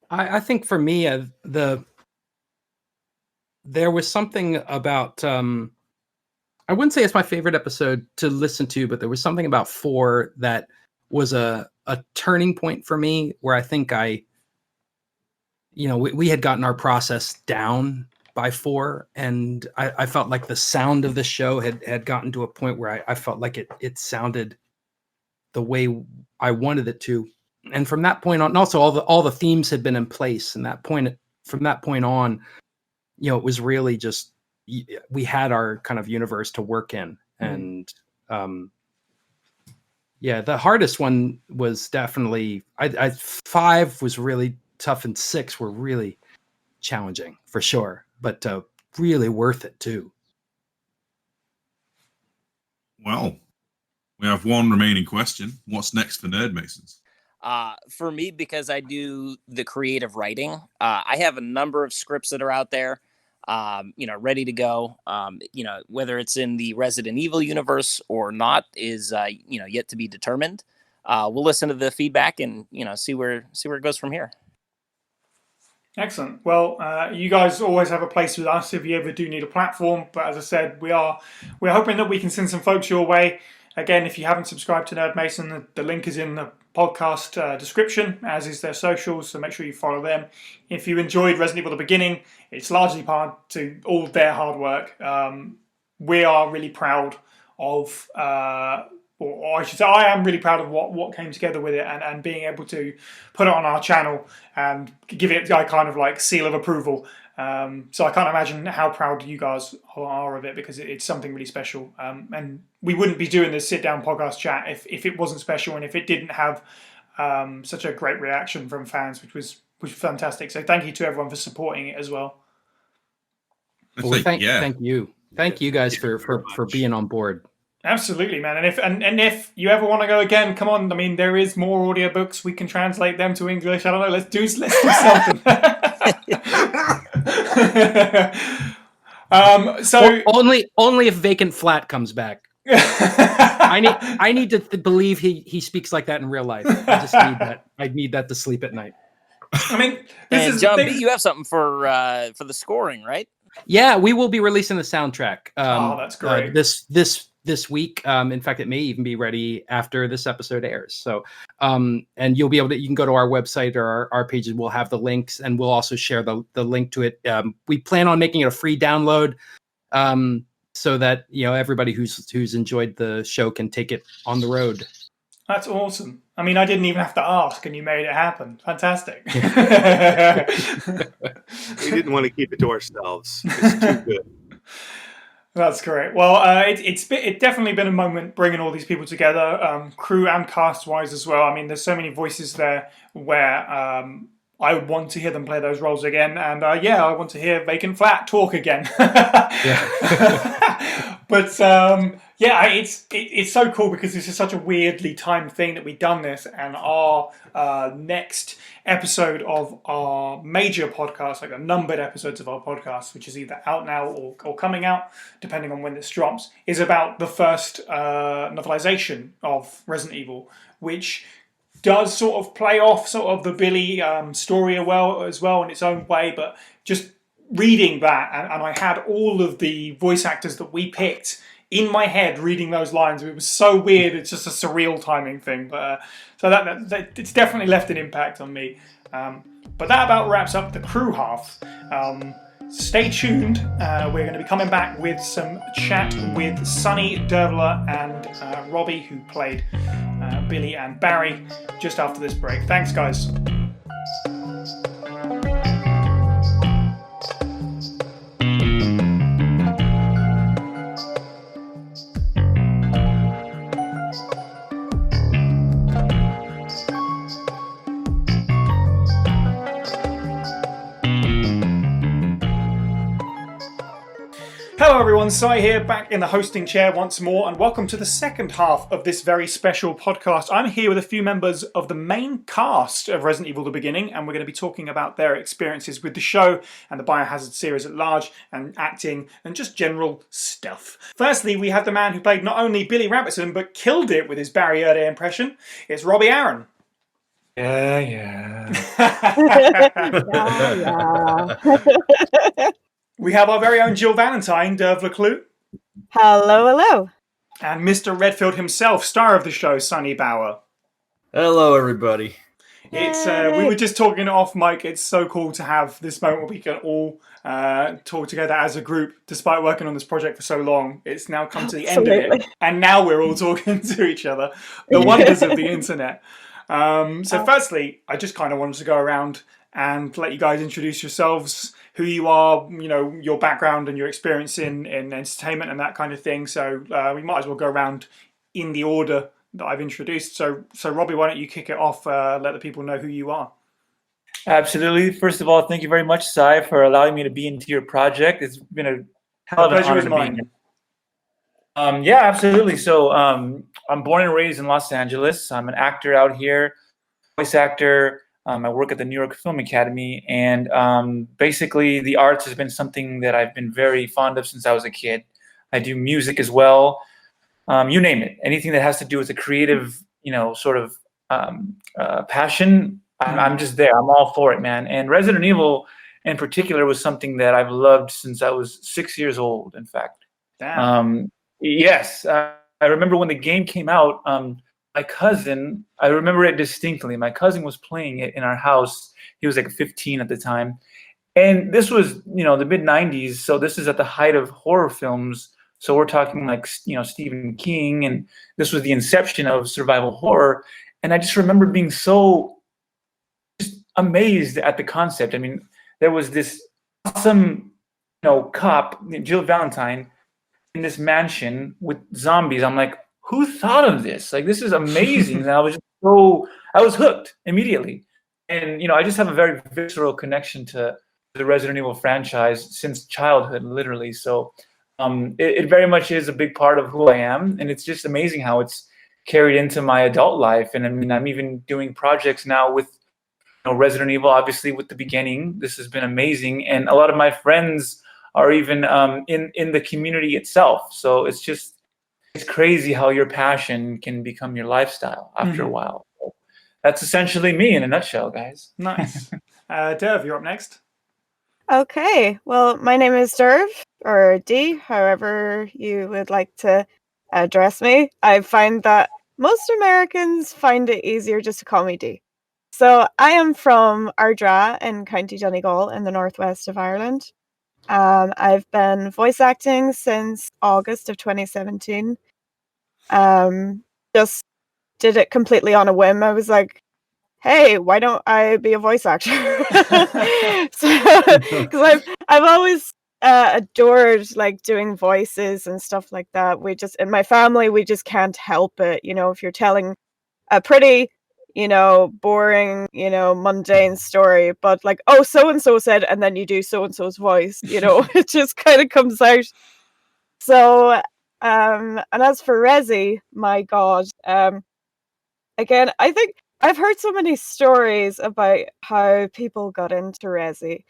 I think for me, there was something about, I wouldn't say it's my favorite episode to listen to, but there was something about 4 that was a turning point for me, where I think we had gotten our process down by 4, and I felt like the sound of the show had gotten to a point where I felt like it sounded the way I wanted it to. And from that point on, and also all the themes had been in place, and from that point on, it was really just, we had our kind of universe to work in. And the hardest one was definitely 5 was really tough, and 6 were really challenging for sure, but really worth it too. Well, we have one remaining question. What's next for Nerdmasons? For me, because I do the creative writing, I have a number of scripts that are out there, ready to go. Whether it's in the Resident Evil universe or not is, yet to be determined. We'll listen to the feedback and, see where it goes from here. Excellent. Well, you guys always have a place with us if you ever do need a platform. But as I said, we're hoping that we can send some folks your way. Again, if you haven't subscribed to Nerdmason, the link is in the podcast description, as is their socials, so make sure you follow them. If you enjoyed Resident Evil: The Beginning, it's largely part to all their hard work. We are really proud of, or I should say, I am really proud of what came together with it, and being able to put it on our channel and give it a kind of like seal of approval. So I can't imagine how proud you guys are of it, because it's something really special. And we wouldn't be doing this sit-down podcast chat if it wasn't special, and if it didn't have such a great reaction from fans, which was fantastic. So thank you to everyone for supporting it as well. Well, thank you. Thank you guys for being on board. Absolutely, man. And if you ever want to go again, come on. I mean, there is more audiobooks. We can translate them to English. I don't know. Let's do something. So only if Vacant Flat comes back. I need to believe he speaks like that in real life. I just need that. I need that to sleep at night. I mean, John B, you have something for the scoring, right? Yeah, we will be releasing the soundtrack. That's great. This week. In fact, it may even be ready after this episode airs. So, and you'll be able to, you can go to our website or our pages. We'll have the links, and we'll also share the link to it. We plan on making it a free download, so that everybody who's enjoyed the show can take it on the road. That's awesome. I mean, I didn't even have to ask, and you made it happen. Fantastic. We didn't want to keep it to ourselves. It's too good. That's great. Well, it's definitely been a moment bringing all these people together, crew and cast-wise as well. I mean, there's so many voices there where I want to hear them play those roles again. And I want to hear Vacant Flat talk again. But it's so cool, because this is such a weirdly timed thing that we've done this, and our next episode of our major podcast, like the numbered episodes of our podcast, which is either out now or coming out, depending on when this drops, is about the first novelization of Resident Evil, which does sort of play off sort of the Billy story as well in its own way, but just reading that, and I had all of the voice actors that we picked in my head reading those lines. It was so weird. It's just a surreal timing thing, but so that it's definitely left an impact on me. But that about wraps up the crew half. Stay tuned. We're going to be coming back with some chat with Sonny, Dervla, and Robbie, who played Billy and Barry just after this break. Thanks, guys. Hello everyone, Sai here, back in the hosting chair once more, and welcome to the second half of this very special podcast. I'm here with a few members of the main cast of Resident Evil: The Beginning, and we're going to be talking about their experiences with the show and the Biohazard series at large, and acting, and just general stuff. Firstly, we have the man who played not only Billy Rabbitson, but killed it with his Barry Erde impression. It's Robbie Aaron. Yeah. We have our very own Jill Valentine, Derv Leclue. Hello. And Mr. Redfield himself, star of the show, Sonny Bauer. Hello, everybody. It's we were just talking off mic. It's so cool to have this moment where we can all talk together as a group, despite working on this project for so long. It's now come to the end of it, and now we're all talking to each other. The wonders of the internet. So firstly, I just kind of wanted to go around and let you guys introduce yourselves, who you are, you know, your background and your experience in entertainment and that kind of thing. So we might as well go around in the order that I've introduced. So Robbie, why don't you kick it off? Let the people know who you are. Absolutely. First of all, thank you very much, Sai, for allowing me to be into your project. It's been a hell of an honor to be here. Yeah, absolutely. So I'm born and raised in Los Angeles. I'm an actor out here, voice actor. I work at the New York Film Academy, and basically the arts has been something that I've been very fond of since I was a kid. I do music as well. You name it. Anything that has to do with a creative, sort of passion, I'm just there. I'm all for it, man. And Resident Evil in particular was something that I've loved since I was 6 years old, in fact. Damn. Yes. I remember when the game came out, my cousin, I remember it distinctly. My cousin was playing it in our house. He was like 15 at the time. And this was, the mid 90s. So this is at the height of horror films. So we're talking like, Stephen King, and this was the inception of survival horror. And I just remember being so just amazed at the concept. I mean, there was this awesome, cop, Jill Valentine, in this mansion with zombies. I'm like, who thought of this? Like, this is amazing. And I was hooked immediately. And, I just have a very visceral connection to the Resident Evil franchise since childhood, literally. So it very much is a big part of who I am. And it's just amazing how it's carried into my adult life. And I mean, I'm even doing projects now with Resident Evil, obviously with The Beginning. This has been amazing. And a lot of my friends are even in the community itself. So it's crazy how your passion can become your lifestyle after a while. So that's essentially me in a nutshell, guys. Nice. Derv, you're up next. Okay. Well, my name is Derv, or D, however you would like to address me. I find that most Americans find it easier just to call me D. So I am from Ardra in County Donegal in the northwest of Ireland. I've been voice acting since August of 2017. Just did it completely on a whim. I was like, hey, why don't I be a voice actor? Because I've always adored like doing voices and stuff like that. In my family, we just can't help it. If you're telling a pretty, boring, mundane story, but like, oh, so-and-so said, and then you do so-and-so's voice, it just kind of comes out. So, and as for Resi, my God, again, I think I've heard so many stories about how people got into Resi,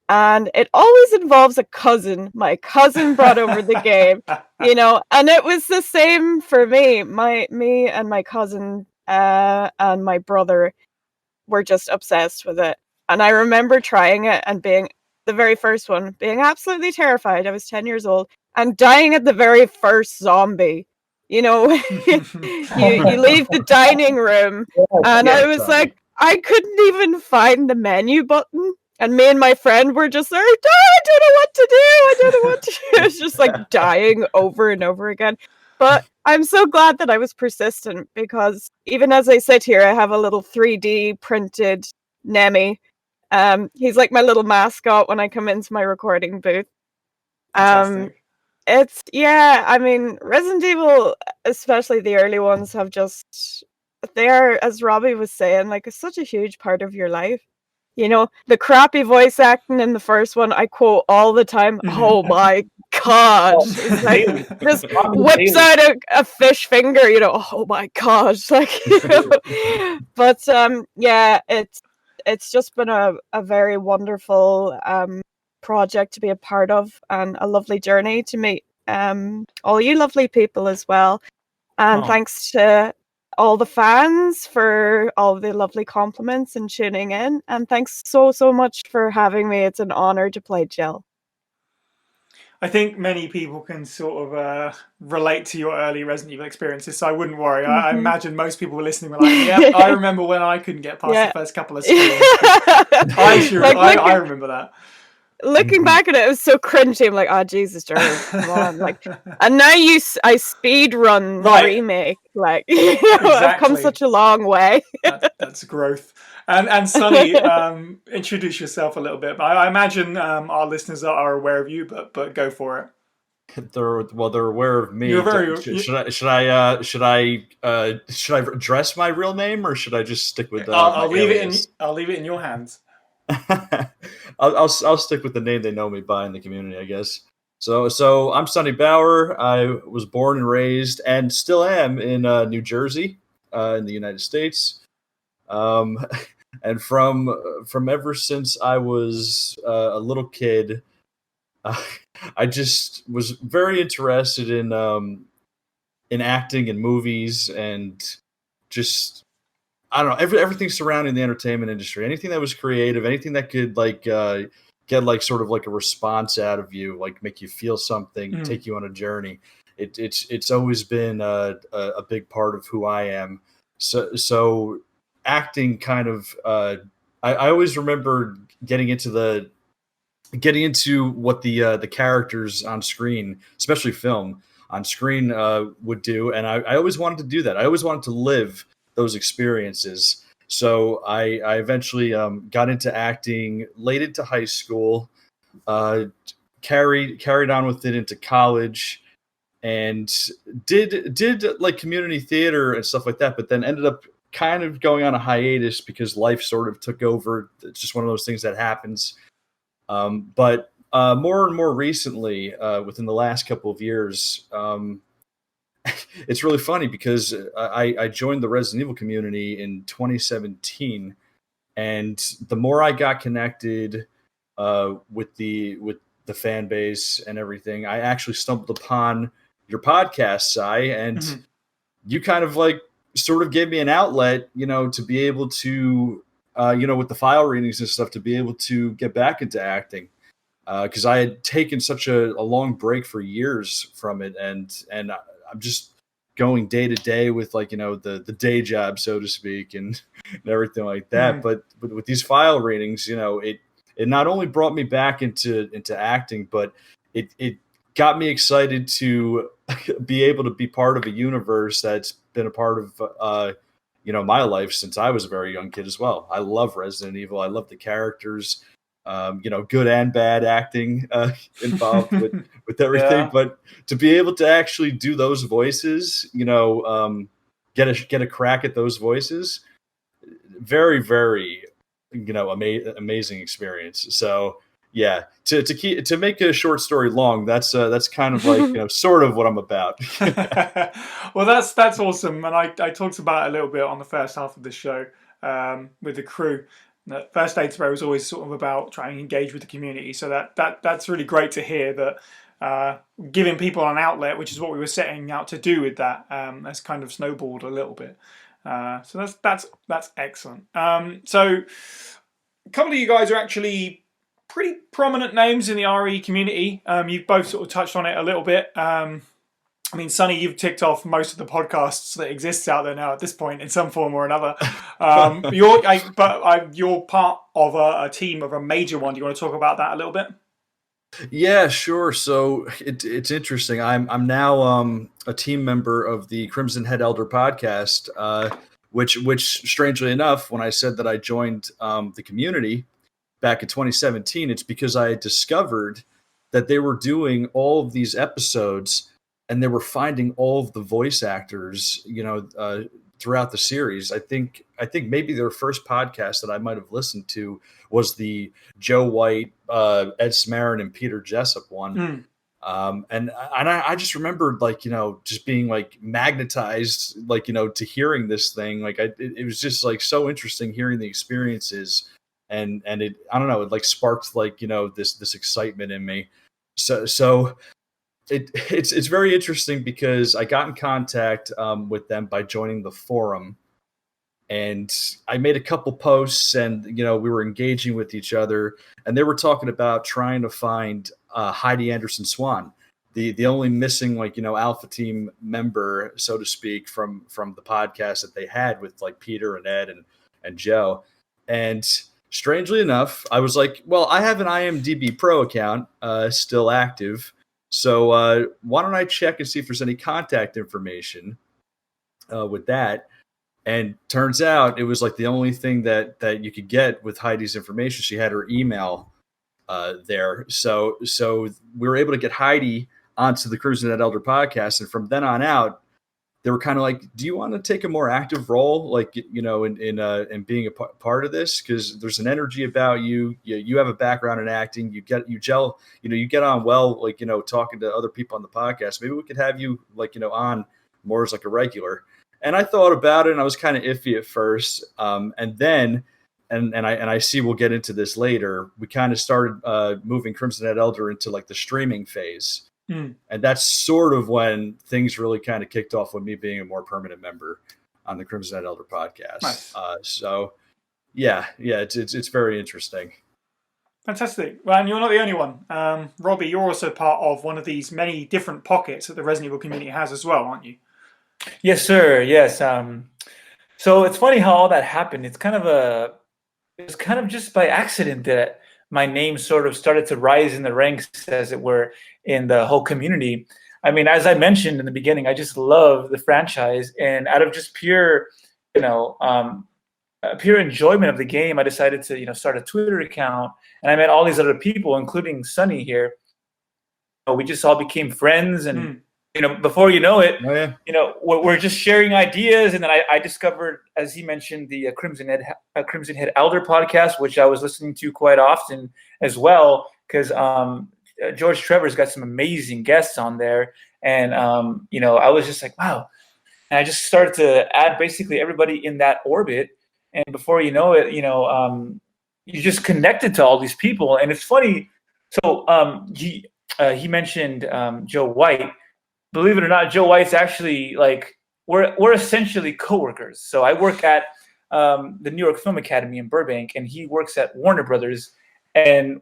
and it always involves a cousin. My cousin brought over the game, and it was the same for me. Me and my cousin and my brother were just obsessed with it. And I remember trying it and being the very first one, being absolutely terrified. I was 10 years old and dying at the very first zombie. You leave the dining room, and I was like, I couldn't even find the menu button. And me and my friend were just there, I don't know what to do. It's just like dying over and over again. But I'm so glad that I was persistent, because even as I sit here, I have a little 3D printed Nemi. He's like my little mascot when I come into my recording booth. Fantastic. I mean, Resident Evil, especially the early ones, have just, they are, as Robbie was saying, like, such a huge part of your life. You know, the crappy voice acting in the first one, I quote all the time. Oh my god! It's like just whips out a fish finger. You know, oh my god! Like, you know. But yeah, it's just been a very wonderful project to be a part of, and a lovely journey to meet all you lovely people as well. And thanks to all the fans for all the lovely compliments and tuning in. And thanks so much for having me. It's an honor to play Jill. I think many people can sort of relate to your early Resident Evil experiences, so I wouldn't worry. I imagine most people listening were like, yeah, I remember when I couldn't get past the first couple of screens. I remember that. Looking back at it, it was so cringy. I'm like, oh Jesus, Jerry, come on! Like, and now I speed run remake. Like, you know, I've come such a long way. That's growth. And Sonny, introduce yourself a little bit. I imagine our listeners are aware of you, but go for it. They're aware of me. You're very. Should I address my real name, or should I just stick with? I'll leave it in your hands. I'll stick with the name they know me by in the community, I guess. So I'm Sonny Bauer. I was born and raised, and still am, in New Jersey, in the United States. And from ever since I was a little kid, I just was very interested in acting in movies, and just, I don't know, everything surrounding the entertainment industry. Anything that was creative, anything that could get like sort of like a response out of you, like make you feel something, take you on a journey. It's always been a big part of who I am. So acting kind of I always remember getting into what the characters on screen, especially film on screen, would do, and I always wanted to do that. I always wanted to live those experiences. So I eventually got into acting late into high school, carried on with it into college, and did like community theater and stuff like that, but then ended up kind of going on a hiatus because life sort of took over. It's just one of those things that happens. But more and more recently, within the last couple of years, it's really funny because I joined the Resident Evil community in 2017, and the more I got connected with the fan base and everything, I actually stumbled upon your podcast, Si, and you kind of like sort of gave me an outlet, you know, to be able to, with the file readings and stuff, to be able to get back into acting. Because I had taken such a long break for years from it, and I'm just going day to day with, like, you know, the day job, so to speak, and everything like that. But with these file readings, you know, it not only brought me back into acting, but it got me excited to be able to be part of a universe that's been a part of my life since I was a very young kid as well. I love Resident Evil. I love the characters. Good and bad acting involved with everything. Yeah. But to be able to actually do those voices, get a crack at those voices, very, very, amazing experience. So yeah, to make a short story long, that's kind of like, sort of what I'm about. Well, that's awesome. And I talked about it a little bit on the first half of the show with the crew. First Aid Spray was always sort of about trying to engage with the community, so that's really great to hear that giving people an outlet, which is what we were setting out to do with that, has kind of snowballed a little bit. So that's excellent. So a couple of you guys are actually pretty prominent names in the RE community. You've both sort of touched on it a little bit. I mean, Sonny, you've ticked off most of the podcasts that exists out there now at this point in some form or another. You're part of a team of a major one. Do you want to talk about that a little bit? Yeah, sure. So it's interesting. I'm now a team member of the Crimson Head Elder podcast, which strangely enough, when I said that I joined the community back in 2017, it's because I had discovered that they were doing all of these episodes and they were finding all of the voice actors, throughout the series. I think maybe their first podcast that I might have listened to was the Joe White, Ed Smarin, and Peter Jessup one. And I just remembered, just being magnetized, to hearing this thing. It was just so interesting hearing the experiences, and it, I don't know, it sparked this excitement in me. So it's very interesting because I got in contact with them by joining the forum, and I made a couple posts, and we were engaging with each other, and they were talking about trying to find Heidi Anderson Swan, the only missing Alpha Team member, so to speak, from the podcast that they had with Peter and Ed and Joe. And strangely enough, I was like, well, I have an IMDb Pro account still active, so why don't I check and see if there's any contact information with that. And turns out it was the only thing that you could get with Heidi's information. She had her email there. So we were able to get Heidi onto the Crimson Head Elder podcast. And from then on out, they were kind of like, do you want to take a more active role, in being a part of this? Because there's an energy about you. You have a background in acting. You gel, you get on well, talking to other people on the podcast. Maybe we could have you on more as a regular. And I thought about it, and I was kind of iffy at first. And then, and I see we'll get into this later, we kind of started moving Crimson Head Elder into the streaming phase. And that's sort of when things really kind of kicked off with me being a more permanent member on the Crimson Head Elder podcast. Nice. So it's very interesting. Fantastic. Well, and you're not the only one. Robbie, you're also part of one of these many different pockets that the Resident Evil community has as well, aren't you? Yes, sir. Yes. So it's funny how all that happened. It was kind of just by accident that my name sort of started to rise in the ranks, as it were, in the whole community. I mean, as I mentioned in the beginning, I just love the franchise, and out of just pure enjoyment of the game, I decided to, start a Twitter account, and I met all these other people, including Sonny here. We just all became friends, and before you know it, we're just sharing ideas. And then I discovered, as he mentioned, the Crimson Head Elder podcast, which I was listening to quite often as well, because George Trevor's got some amazing guests on there. And, I was just like, wow. And I just started to add basically everybody in that orbit. And before you know it, you just connected to all these people. And it's funny. So he mentioned Joe White. Believe it or not, Joe White's actually we're essentially coworkers. So I work at the New York Film Academy in Burbank, and he works at Warner Brothers. And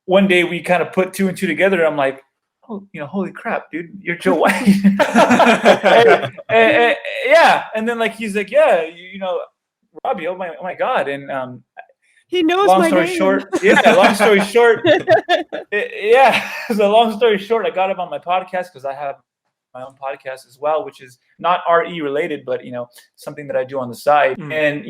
one day we kind of put two and two together. And I'm like, oh, holy crap, dude, you're Joe White. and and then he's like, yeah, Robbie, oh my God, and he knows long my story name. short, long story short, So long story short, I got him on my podcast because I have my own podcast as well, which is not RE related, but something that I do on the side. And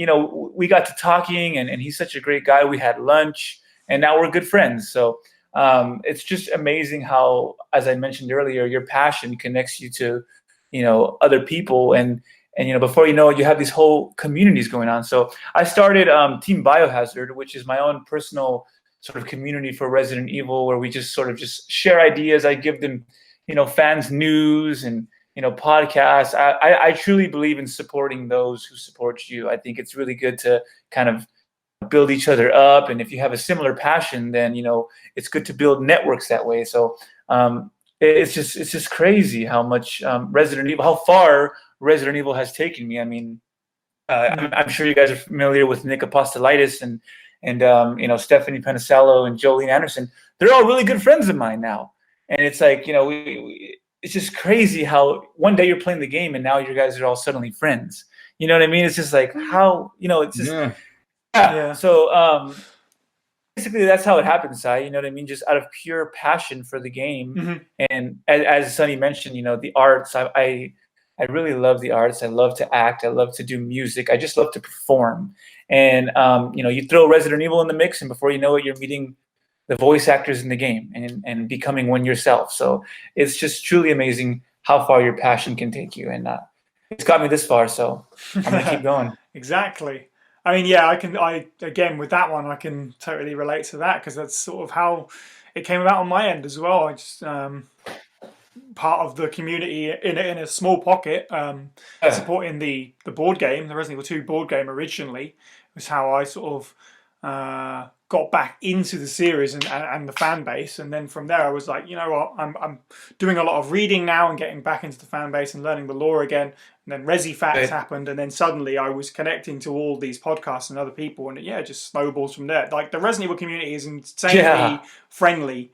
we got to talking, and he's such a great guy. We had lunch, and now we're good friends. So it's just amazing how, as I mentioned earlier, your passion connects you to other people, and before you know it, you have these whole communities going on. So I started Team Biohazard, which is my own personal sort of community for Resident Evil, where we just sort of just share ideas. I give them fans news and podcasts. I truly believe in supporting those who support you. I think it's really good to kind of build each other up, and if you have a similar passion, then it's good to build networks that way. So it's just crazy how much Resident Evil, how far Resident Evil has taken me. I mean, I'm sure you guys are familiar with Nick Apostolitis and Stephanie Penicello and Jolene Anderson. They're all really good friends of mine now. And it's like, it's just crazy how one day you're playing the game and now you guys are all suddenly friends. You know what I mean? It's just like how, it's just, yeah. So, basically that's how it happens, Si. You know what I mean? Just out of pure passion for the game. And as Sonny mentioned, the arts. I really love the arts. I love to act. I love to do music. I just love to perform. And you throw Resident Evil in the mix, and before you know it, you're meeting the voice actors in the game and becoming one yourself. So it's just truly amazing how far your passion can take you. And it's got me this far, so I'm gonna keep going. Exactly. I mean, yeah, again with that one, I can totally relate to that, because that's sort of how it came about on my end as well. I just part of the community in a small pocket, supporting the board game, the Resident Evil 2 board game originally, was how I sort of got back into the series and the fan base. And then from there, I was like, you know what, I'm doing a lot of reading now and getting back into the fan base and learning the lore again. And then Resi Facts happened, and then suddenly I was connecting to all these podcasts and other people, and it just snowballs from there. Like, the Resident Evil community is insanely friendly,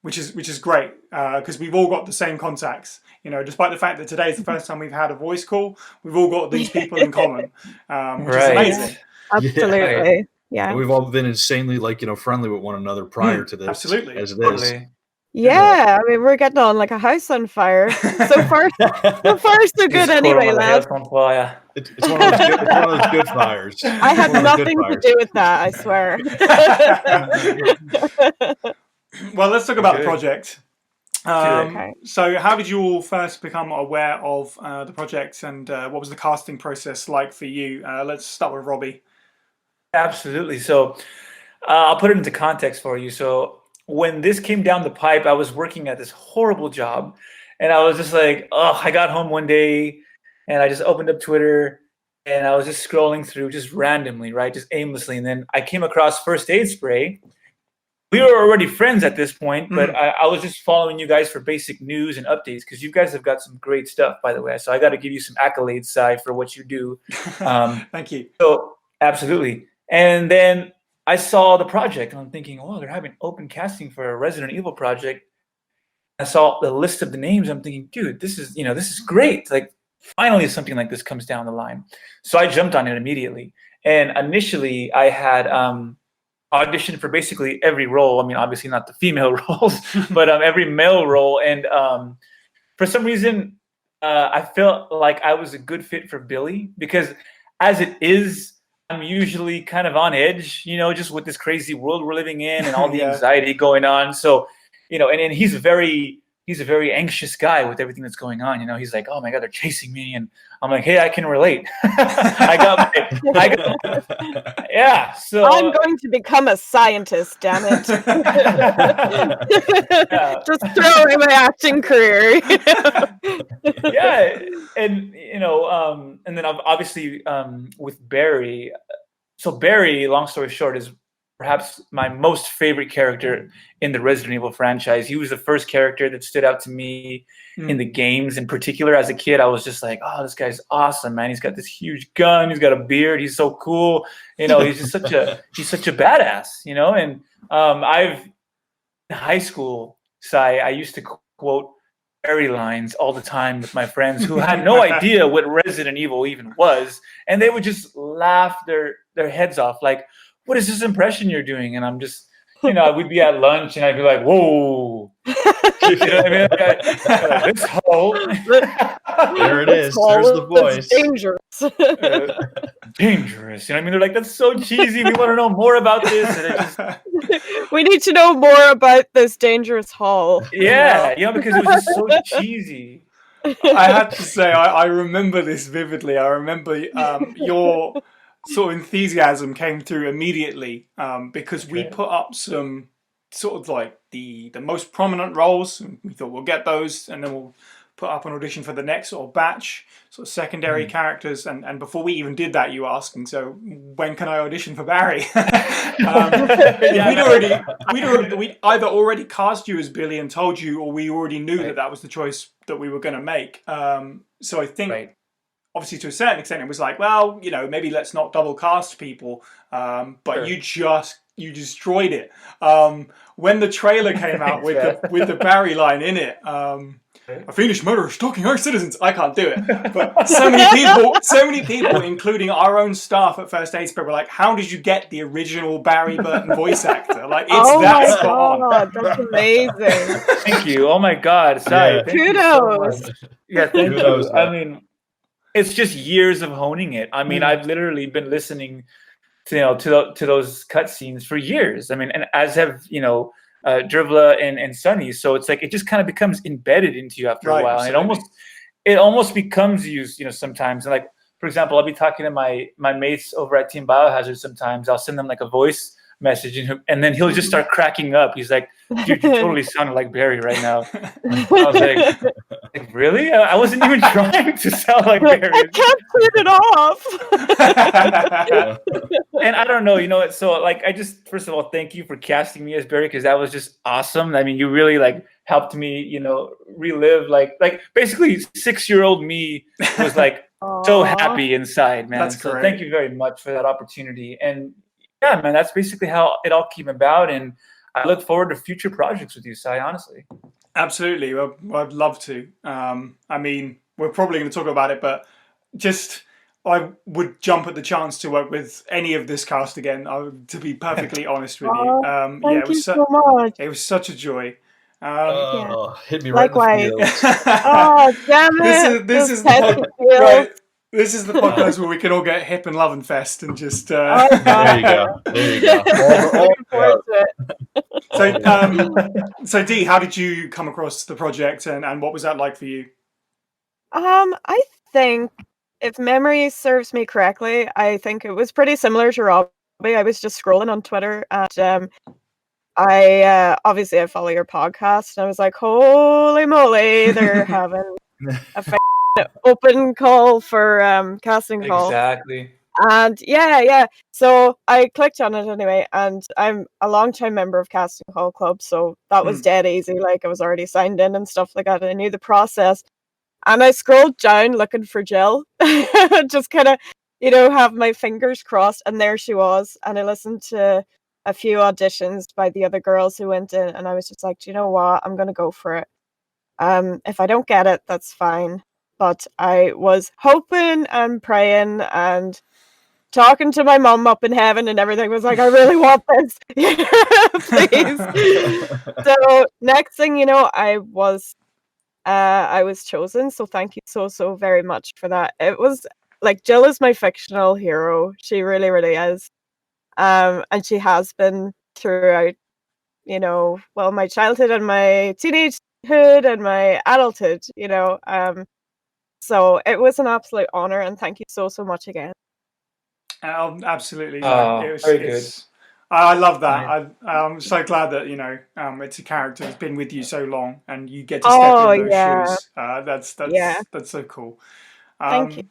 which is great, because we've all got the same contacts. Despite the fact that today is the first time we've had a voice call, we've all got these people in common, which is amazing. Absolutely. Yeah. And we've all been insanely friendly with one another prior to this. Absolutely. As it is. Yeah, I mean, we're getting on like a house on fire. So far so good anyway, lad. It's one of those good fires. I had nothing to do with that, I swear. Well, let's talk about the project. So how did you all first become aware of the project, and what was the casting process like for you? Let's start with Robbie. Absolutely. So I'll put it into context for you. So when this came down the pipe, I was working at this horrible job, and I was just like, I got home one day and I just opened up Twitter and I was just scrolling through just randomly, right? Just aimlessly. And then I came across First Aid Spray. We were already friends at this point, but I was just following you guys for basic news and updates, because you guys have got some great stuff, by the way. So I got to give you some accolades, Si, for what you do. Thank you. So absolutely. And then I saw the project, and I'm thinking, they're having open casting for a Resident Evil project. I saw the list of the names. I'm thinking, dude, this is great. Like, finally something like this comes down the line. So I jumped on it immediately. And initially I had auditioned for basically every role. I mean, obviously not the female roles, but every male role. And for some reason, I felt like I was a good fit for Billy, because as it is, I'm usually kind of on edge, just with this crazy world we're living in and all the anxiety going on. So, and he's a very anxious guy with everything that's going on. He's like, oh my God, they're chasing me. And I'm like, hey, I can relate. So I'm going to become a scientist, damn it. Just throw away my acting career. And then obviously with Barry. So Barry, long story short, is perhaps my most favorite character in the Resident Evil franchise. He was the first character that stood out to me in the games. In particular, as a kid, I was just like, this guy's awesome, man. He's got this huge gun. He's got a beard. He's so cool. He's just such a badass, And I've in high school, I used to quote Barry lines all the time with my friends who had no idea what Resident Evil even was. And they would just laugh their heads off, like, what is this impression you're doing? And I'm just, we'd be at lunch and I'd be like, whoa. You know what I mean? Like, this hole. There it is. There's the voice. Dangerous. Dangerous. You know what I mean? They're like, that's so cheesy. We want to know more about this. And we need to know more about this dangerous hall. Yeah, because it was just so cheesy. I have to say, I remember this vividly. I remember your sort of enthusiasm came through immediately, because we put up some sort of like the most prominent roles. We thought we'll get those, and then we'll put up an audition for the next sort of batch, sort of secondary characters. And before we even did that, you asking, so when can I audition for Barry? We'd either already cast you as Billy and told you, or we already knew that was the choice that we were going to make. So I think, obviously to a certain extent, it was like, well, maybe let's not double cast people. But you destroyed it. When the trailer came out with the Barry line in it, a fiendish murderer stalking our citizens. I can't do it. But so many people, including our own staff at First Aid Spray, were like, how did you get the original Barry Burton voice actor? Like, it's that spot on. That's amazing. Thank you. Oh my God. Sorry. Yeah. Kudos. Yeah, thank Kudos, you. man. I mean, it's just years of honing it. I mean, I've literally been listening to those cutscenes for years. I mean, and as have Drivla and Sonny. So it's like it just kind of becomes embedded into you after a while. And it almost becomes used, sometimes. And like, for example, I'll be talking to my mates over at Team Biohazard sometimes. I'll send them like a voice message and then he'll just start cracking up. He's like, dude, you totally sounded like Barry right now. I was like really? I wasn't even trying to sound like Barry. I can't turn it off. And I don't know, so like I just first of all thank you for casting me as Barry, because that was just awesome. I mean, you really like helped me, relive like basically 6-year-old me was like so happy inside, man. That's so great. thank you very much for that opportunity. And yeah, man, that's basically how it all came about. And I look forward to future projects with you, Sai, honestly. Absolutely. Well, I'd love to. I mean, we're probably going to talk about it, but I would jump at the chance to work with any of this cast again, to be perfectly honest with you. Thank you so much. It was such a joy. Hit me right Likewise. in the feels. Oh, damn it. This is the right. This is the podcast where we can all get hip and love and fest and just. There you go. Looking forward to it. So Dee, how did you come across the project and what was that like for you? I think if memory serves me correctly, I think it was pretty similar to Robbie. I was just scrolling on Twitter and I obviously I follow your podcast and I was like, holy moly, they're having a open call for casting call. Exactly. And yeah. So I clicked on it anyway, and I'm a long-time member of Casting Call Club, so that was dead easy. Like I was already signed in and stuff like that, and I knew the process. And I scrolled down looking for Jill, just kind of, have my fingers crossed, and there she was. And I listened to a few auditions by the other girls who went in, and I was just like, do you know what? I'm gonna go for it. If I don't get it, that's fine. But I was hoping and praying and talking to my mom up in heaven and everything. Was like, I really want this. Please. So next thing you know, I was chosen. So thank you so very much for that. It was like Jill is my fictional hero. She really, really is. And she has been throughout, my childhood and my teenagehood and my adulthood, so it was an absolute honor, and thank you so much again. Absolutely. Very good. I love that. I'm so glad that it's a character that's been with you so long, and you get to step in those shoes. That's so cool. Thank you.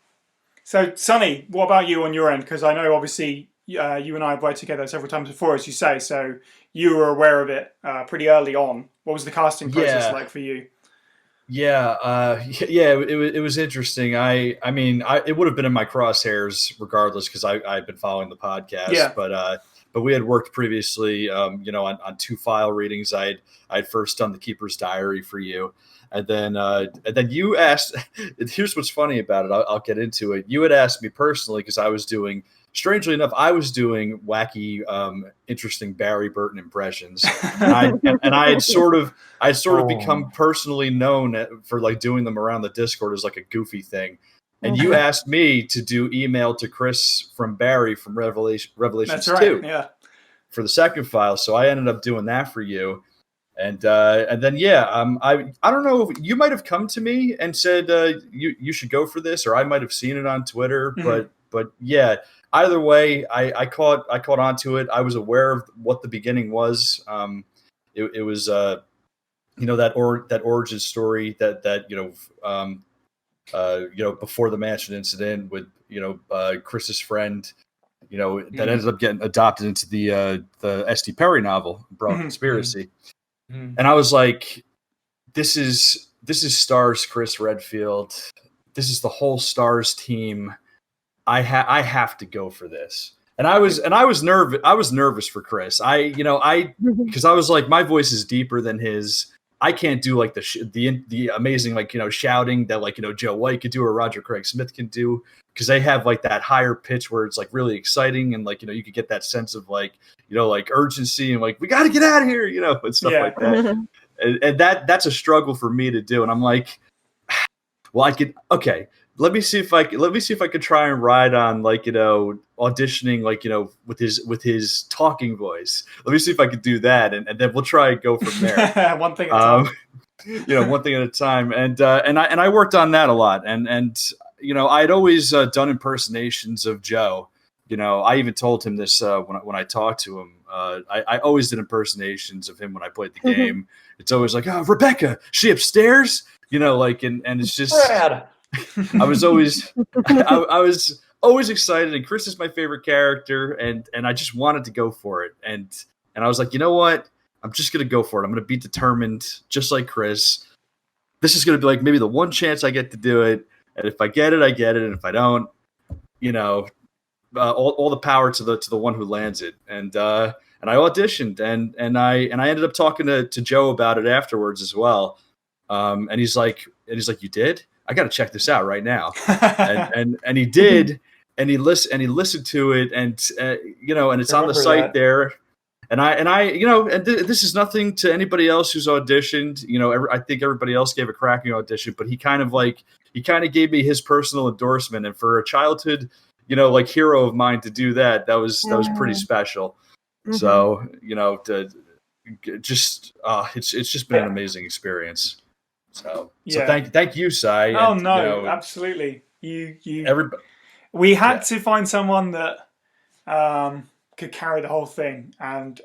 So, Sonny, what about you on your end? Because I know obviously you and I have worked together several times before, as you say. So you were aware of it pretty early on. What was the casting process like for you? It was interesting. I mean, it would have been in my crosshairs regardless because I've been following the podcast. But we had worked previously, on 2 file readings. I'd first done the Keeper's Diary for you, and then you asked. Here's what's funny about it. I'll get into it. You had asked me personally because strangely enough, I was doing wacky, interesting Barry Burton impressions, and I had sort of become personally known for like doing them around the Discord as like a goofy thing. And you asked me to do email to Chris from Barry from Revelations That's right, 2 for the second file. So I ended up doing that for you. And then I don't know if you might have come to me and said you should go for this, or I might have seen it on Twitter, but yeah. Either way, I caught onto it. I was aware of what the beginning was. It was that origin story that before the mansion incident with Chris's friend, that ended up getting adopted into the S.T. Perry novel, Broad Conspiracy. And I was like, this is Stars Chris Redfield. This is the whole Stars team. I have to go for this. And I was nervous. I was nervous for Chris. Because I was like, my voice is deeper than his. I can't do like the amazing, like, shouting that, like, Joe White could do or Roger Craig Smith can do, because they have like that higher pitch where it's like really exciting, and like, you could get that sense of like, like urgency and like, we got to get out of here, and stuff like that. And that's a struggle for me to do. And I'm like, well, I could, okay, let me see if I could try and ride on, like, auditioning, like, with his talking voice. Let me see if I could do that, and then we'll try and go from there. One thing at a time. One thing at a time. And I worked on that a lot. And I'd always done impersonations of Joe. I even told him this when I talked to him. I always did impersonations of him when I played the game. It's always like, oh, Rebecca, she upstairs? Like, and it's just, Brad. I was always excited, and Chris is my favorite character, and I just wanted to go for it. And I was like, you know what? I'm just going to go for it. I'm going to be determined, just like Chris. This is going to be like maybe the one chance I get to do it. And if I get it, I get it. And if I don't, all the power to the one who lands it. And I auditioned, and I ended up talking to Joe about it afterwards as well. And he's like, you did? I got to check this out right now. and he did, and he listened to it, and and it's on the site there. And this is nothing to anybody else who's auditioned. I think everybody else gave a cracking audition, but he kind of gave me his personal endorsement. And for a childhood, like hero of mine to do that was pretty special. So, it's just been an amazing experience. So thank you, Sai. Oh, and, no, absolutely. Everybody. We had to find someone that could carry the whole thing, and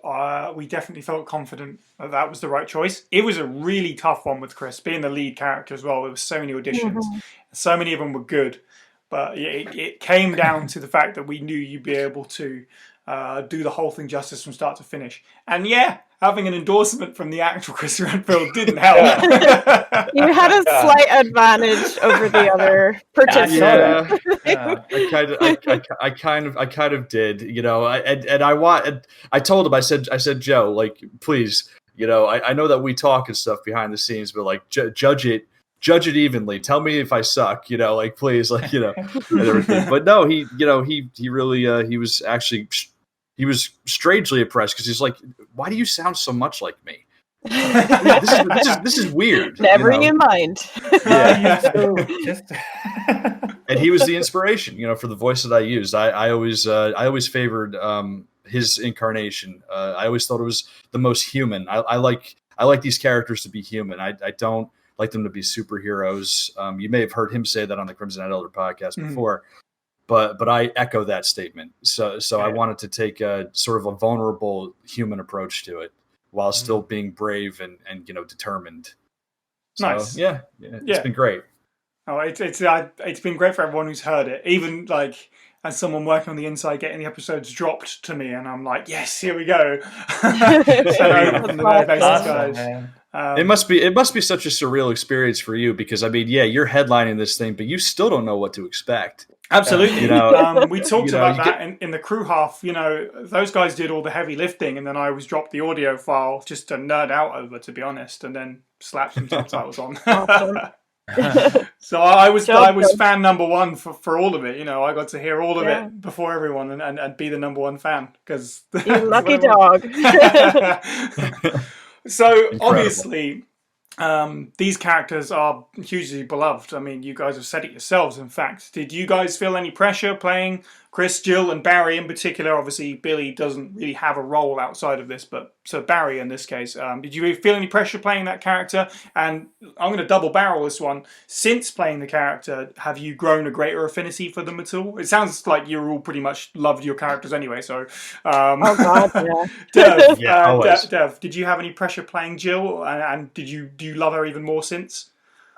we definitely felt confident that was the right choice. It was a really tough one with Chris, being the lead character as well. There were so many auditions. So many of them were good, but it came down to the fact that we knew you'd be able to do the whole thing justice from start to finish. And having an endorsement from the actual Chris Redfield didn't help. You had a slight advantage over the other participant. I kind of did, I told him, I said, Joe, like, please, I know that we talk and stuff behind the scenes, but like, judge it evenly. Tell me if I suck, like, please, like, and everything. But no, he really, he was strangely impressed, because he's like, why do you sound so much like me? This is weird. Never in mind. Yeah. And he was the inspiration, for the voice that I used. I always favored his incarnation. I always thought it was the most human. I like these characters to be human. I don't like them to be superheroes. You may have heard him say that on the Crimson Elder podcast before. But I echo that statement. So I wanted to take a sort of a vulnerable human approach to it, while still being brave and determined. So, nice. Yeah, it's been great. Oh, it's been great for everyone who's heard it. Even like as someone working on the inside, getting the episodes dropped to me, and I'm like, yes, here we go. It must be such a surreal experience for you, because you're headlining this thing, but you still don't know what to expect. Absolutely. We talked about that in the crew half. Those guys did all the heavy lifting, and then I was dropped the audio file just to nerd out over, to be honest, and then slap some subtitles on. So I was fan number one for all of it. I got to hear all of it before everyone, and be the number one fan, because you lucky dog. So incredible. Obviously, these characters are hugely beloved. I mean, you guys have said it yourselves. In fact, did you guys feel any pressure playing Chris, Jill, and Barry in particular? Obviously, Billy doesn't really have a role outside of this, but so Barry in this case, did you feel any pressure playing that character? And I'm going to double barrel this one. Since playing the character, have you grown a greater affinity for them at all? It sounds like you all pretty much loved your characters anyway. So, oh God, yeah. Dev, did you have any pressure playing Jill? And do you love her even more since?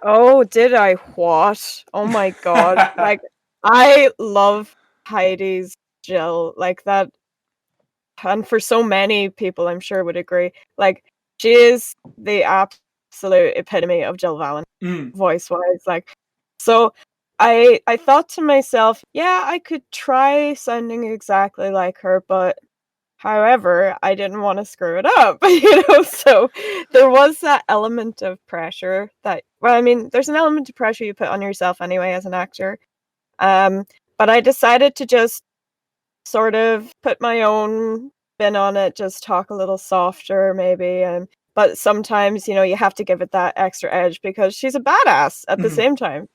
Oh, did I? What? Oh my God! Like, I love Heidi's Jill, like that, and for so many people, I'm sure would agree. Like, she is the absolute epitome of Jill Valentine, voice-wise. Like, so I thought to myself, yeah, I could try sounding exactly like her, but However, I didn't want to screw it up, so there was that element of pressure that, well, I mean, there's an element of pressure you put on yourself anyway as an actor. But I decided to just sort of put my own spin on it, just talk a little softer maybe. But sometimes, you have to give it that extra edge because she's a badass at the same time,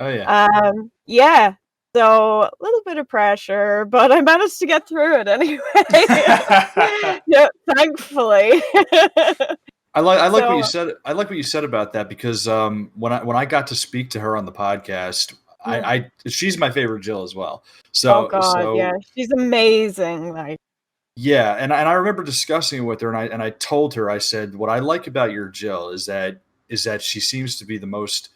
Oh yeah. Yeah. So a little bit of pressure, but I managed to get through it anyway. Yeah, thankfully. I like what you So- said. I like what you said about that because when I got to speak to her on the podcast, I she's my favorite Jill as well. So oh God, yeah, she's amazing. Like, yeah, and I remember discussing it with her, and I told her, I said, what I like about your Jill is that she seems to be the most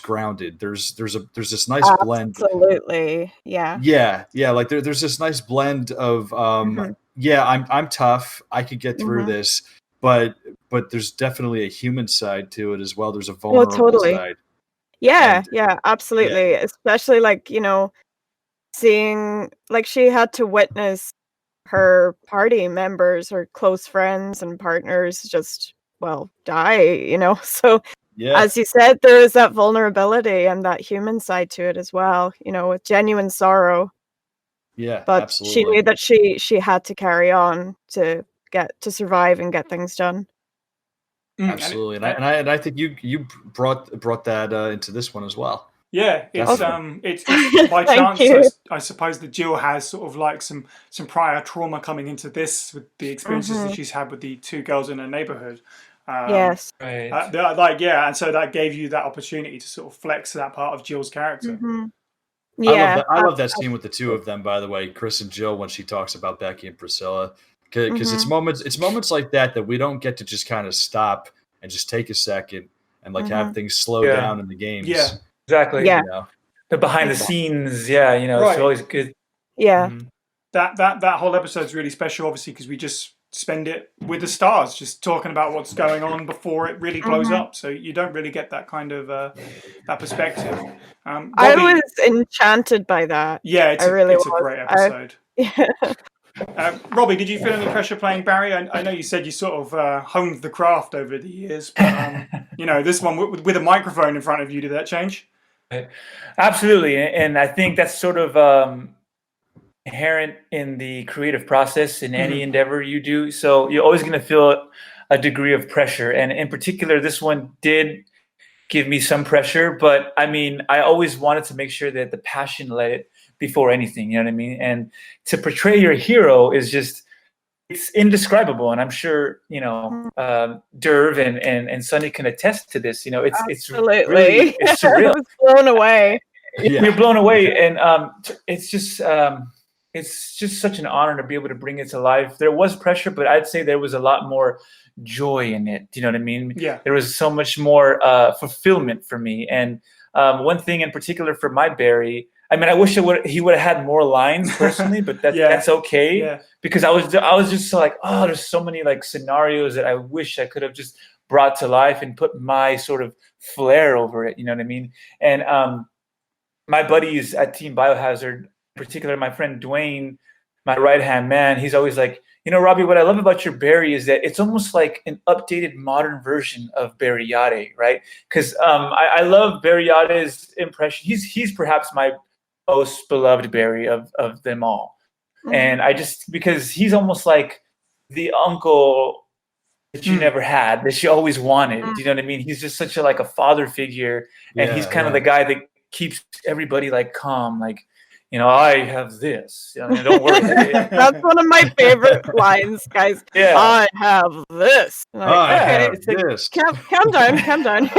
grounded. There's this nice blend. absolutely, yeah. Yeah, like there's this nice blend of yeah, I'm tough. I could get through this, but there's definitely a human side to it as well. There's a vulnerable totally. side. Yeah, And- yeah, absolutely. Especially like, seeing like she had to witness her party members, her close friends and partners just, die, So Yeah, as you said, there is that vulnerability and that human side to it as well, with genuine sorrow. yeah, But absolutely. she knew that she had to carry on to survive and get things done. Absolutely, and I think you brought that into this one as well. Yeah, it's by Thank chance. you. I suppose that Jill has sort of like some prior trauma coming into this with the experiences that she's had with the two girls in her neighborhood. Yes. Right. And so that gave you that opportunity to sort of flex that part of Jill's character. Yeah. I love that scene with the two of them, by the way, Chris and Jill, when she talks about Becky and Priscilla, because it's moments like that we don't get to just kind of stop and just take a second and like have things slow down in the games. Yeah. Exactly. Yeah. The behind the scenes, right. It's always good. Yeah. That whole episode's really special, obviously, because we just spend it with the stars, just talking about what's going on before it really blows up. So you don't really get that kind of that perspective. I Robbie, was enchanted by that. yeah, it's I really it's a was. great episode. Yeah. Robbie, did you feel any pressure playing Barry? I know you said you sort of honed the craft over the years, but this one with a microphone in front of you, did that change? Absolutely, and I think that's sort of inherent in the creative process in any endeavor you do. So you're always going to feel a degree of pressure, and in particular, this one did give me some pressure. But I mean, I always wanted to make sure that the passion led it before anything. You know what I mean? And to portray your hero is just. It's indescribable, and I'm sure Derv and Sonny can attest to this. It's Absolutely. really, it's surreal. I was blown away. You're blown away, and it's just such an honor to be able to bring it to life. There was pressure, but I'd say there was a lot more joy in it. Do you know what I mean? Yeah. There was so much more fulfillment for me, and one thing in particular for my Barry. I mean, I wish he would have had more lines personally, but that's okay because I was just so like, oh, there's so many like scenarios that I wish I could have just brought to life and put my sort of flair over it. You know what I mean? And my buddies at Team Biohazard, in particular, my friend Dwayne, my right-hand man, he's always like, Robbie, what I love about your Barry is that it's almost like an updated modern version of Barry Yade, right? Because I love Barry Yade's impression. He's perhaps my most beloved Barry of them all. And because he's almost like the uncle that you never had, that you always wanted. Do you know what I mean? He's just such a father figure, and he's kind of the guy that keeps everybody like calm, like, I have this. Don't worry. That's one of my favorite lines, guys. Yeah. I have this. Like, okay, this. calm down.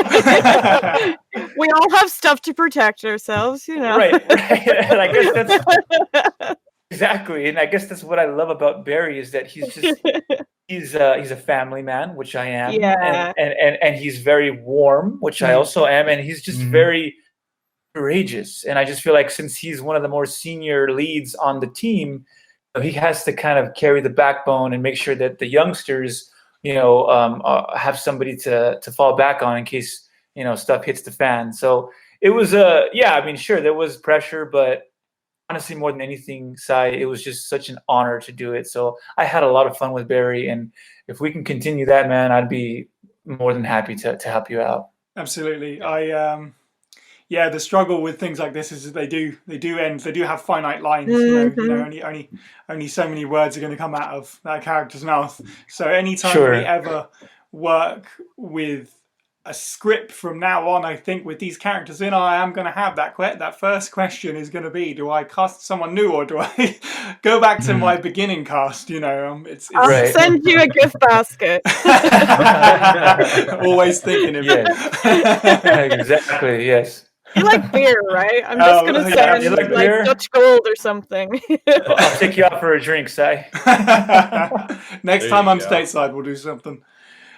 We all have stuff to protect ourselves, Right. And I guess that's exactly. And I guess that's what I love about Barry is that he's just he's a family man, which I am. Yeah. And he's very warm, which I also am, and he's just very courageous. And I just feel like since he's one of the more senior leads on the team, he has to kind of carry the backbone and make sure that the youngsters, have somebody to fall back on in case, stuff hits the fan. So it was sure, there was pressure, but honestly, more than anything, Sai, it was just such an honor to do it. So I had a lot of fun with Barry, and if we can continue that, man, I'd be more than happy to help you out. Absolutely. The struggle with things like this is that they do have finite lines. Only so many words are going to come out of that character's mouth. So anytime we ever work with a script from now on, I think with these characters in, I am going to have that first question is going to be, do I cast someone new or do I go back to my beginning cast? I'll send you a gift basket. Always thinking of it. Exactly, yes. You like beer, right? I'm just going to send like Dutch Gold or something. I'll take you out for a drink, Sai. Next time I'm stateside, we'll do something.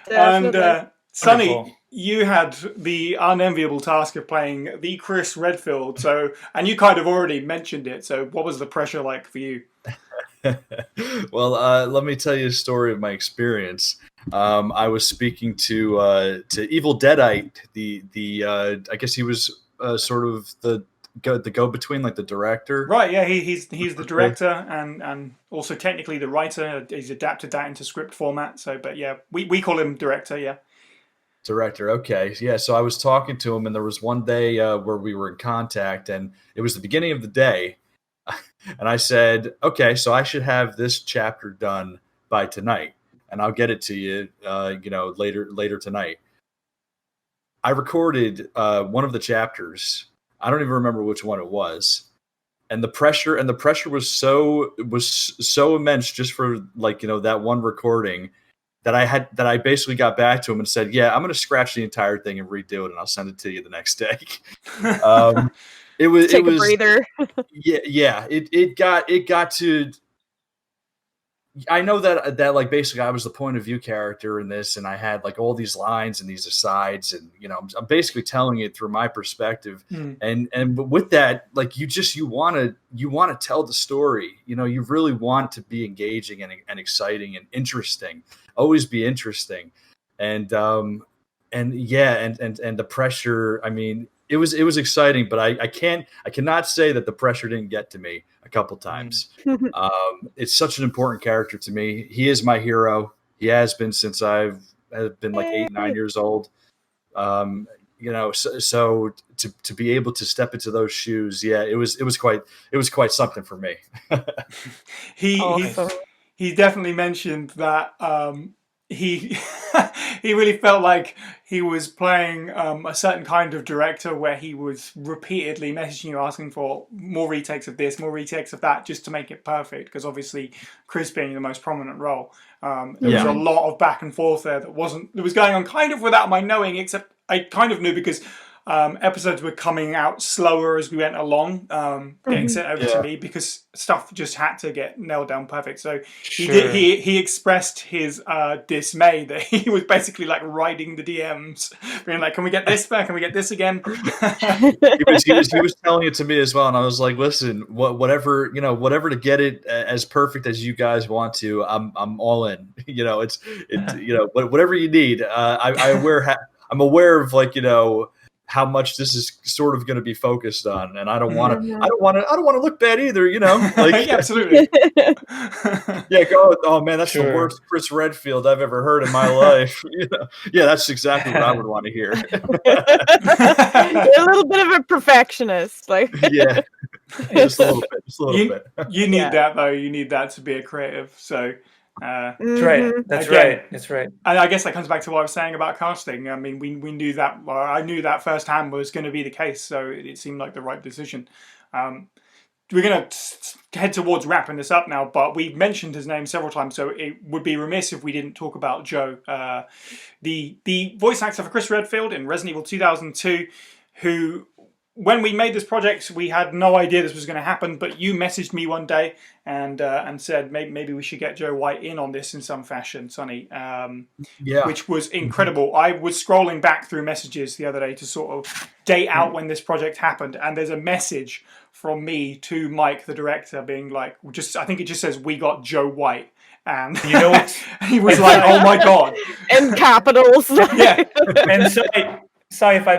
Definitely. And Sonny, you had the unenviable task of playing the Chris Redfield. And you kind of already mentioned it. So what was the pressure like for you? Well, let me tell you a story of my experience. I was speaking to Evil Deadite, the I guess he was sort of the go-between, like the director. Right, yeah, he's the director and also technically the writer. He's adapted that into script format. So, but yeah, we call him director, yeah. Director, okay. Yeah, so I was talking to him, and there was one day where we were in contact, and it was the beginning of the day. And I said, okay, so I should have this chapter done by tonight, and I'll get it to you, later tonight. I recorded one of the chapters. I don't even remember which one it was, and the pressure was so immense just for that one recording that I basically got back to him and said, yeah, I'm going to scratch the entire thing and redo it, and I'll send it to you the next day. It was a breather. Yeah. It got to. I know that like basically I was the point of view character in this, and I had like all these lines and these asides, and I'm basically telling it through my perspective. And with that, like you want to tell the story. You really want to be engaging and exciting and interesting. Always be interesting, and the pressure. I mean, it was exciting, but I cannot say that the pressure didn't get to me a couple times. It's such an important character to me. He is my hero. He has been since I've been like 8, 9 years old. So to be able to step into those shoes, yeah, it was quite something for me. He definitely mentioned that he he really felt like he was playing a certain kind of director where he was repeatedly messaging you asking for more retakes of this, more retakes of that, just to make it perfect, because obviously Chris being the most prominent role, there was a lot of back and forth there that was going on kind of without my knowing, except I kind of knew because episodes were coming out slower as we went along, getting sent over to me because stuff just had to get nailed down perfect. So he expressed his dismay that he was basically like riding the DMs, being like, "Can we get this back? Can we get this again?" he was telling it to me as well, and I was like, "Listen, whatever to get it as perfect as you guys want to, I'm all in. Whatever you need. I'm aware of how much this is sort of going to be focused on, and I don't want to look bad either, Like, yeah, absolutely. Oh man, that's the worst Chris Redfield I've ever heard in my life. Yeah, that's exactly what I would want to hear. You're a little bit of a perfectionist, like. Yeah, just a little bit. You need that though. You need that to be a creative. So. That's right. That's right. And I guess that comes back to what I was saying about casting. I mean, we knew that. Well, I knew that firsthand was going to be the case, so it seemed like the right decision. We're going to head towards wrapping this up now, but we've mentioned his name several times, so it would be remiss if we didn't talk about Joe, the voice actor for Chris Redfield in Resident Evil 2002, who. When we made this project, we had no idea this was going to happen, but you messaged me one day and said maybe we should get Joe White in on this in some fashion, Sonny, which was incredible. I was scrolling back through messages the other day to sort of date out when this project happened, and there's a message from me to Mike, the director, being like, I think it just says, "We got Joe White." And you know what? He was like, "Oh my God." In capitals. Yeah. And so... Sai, if I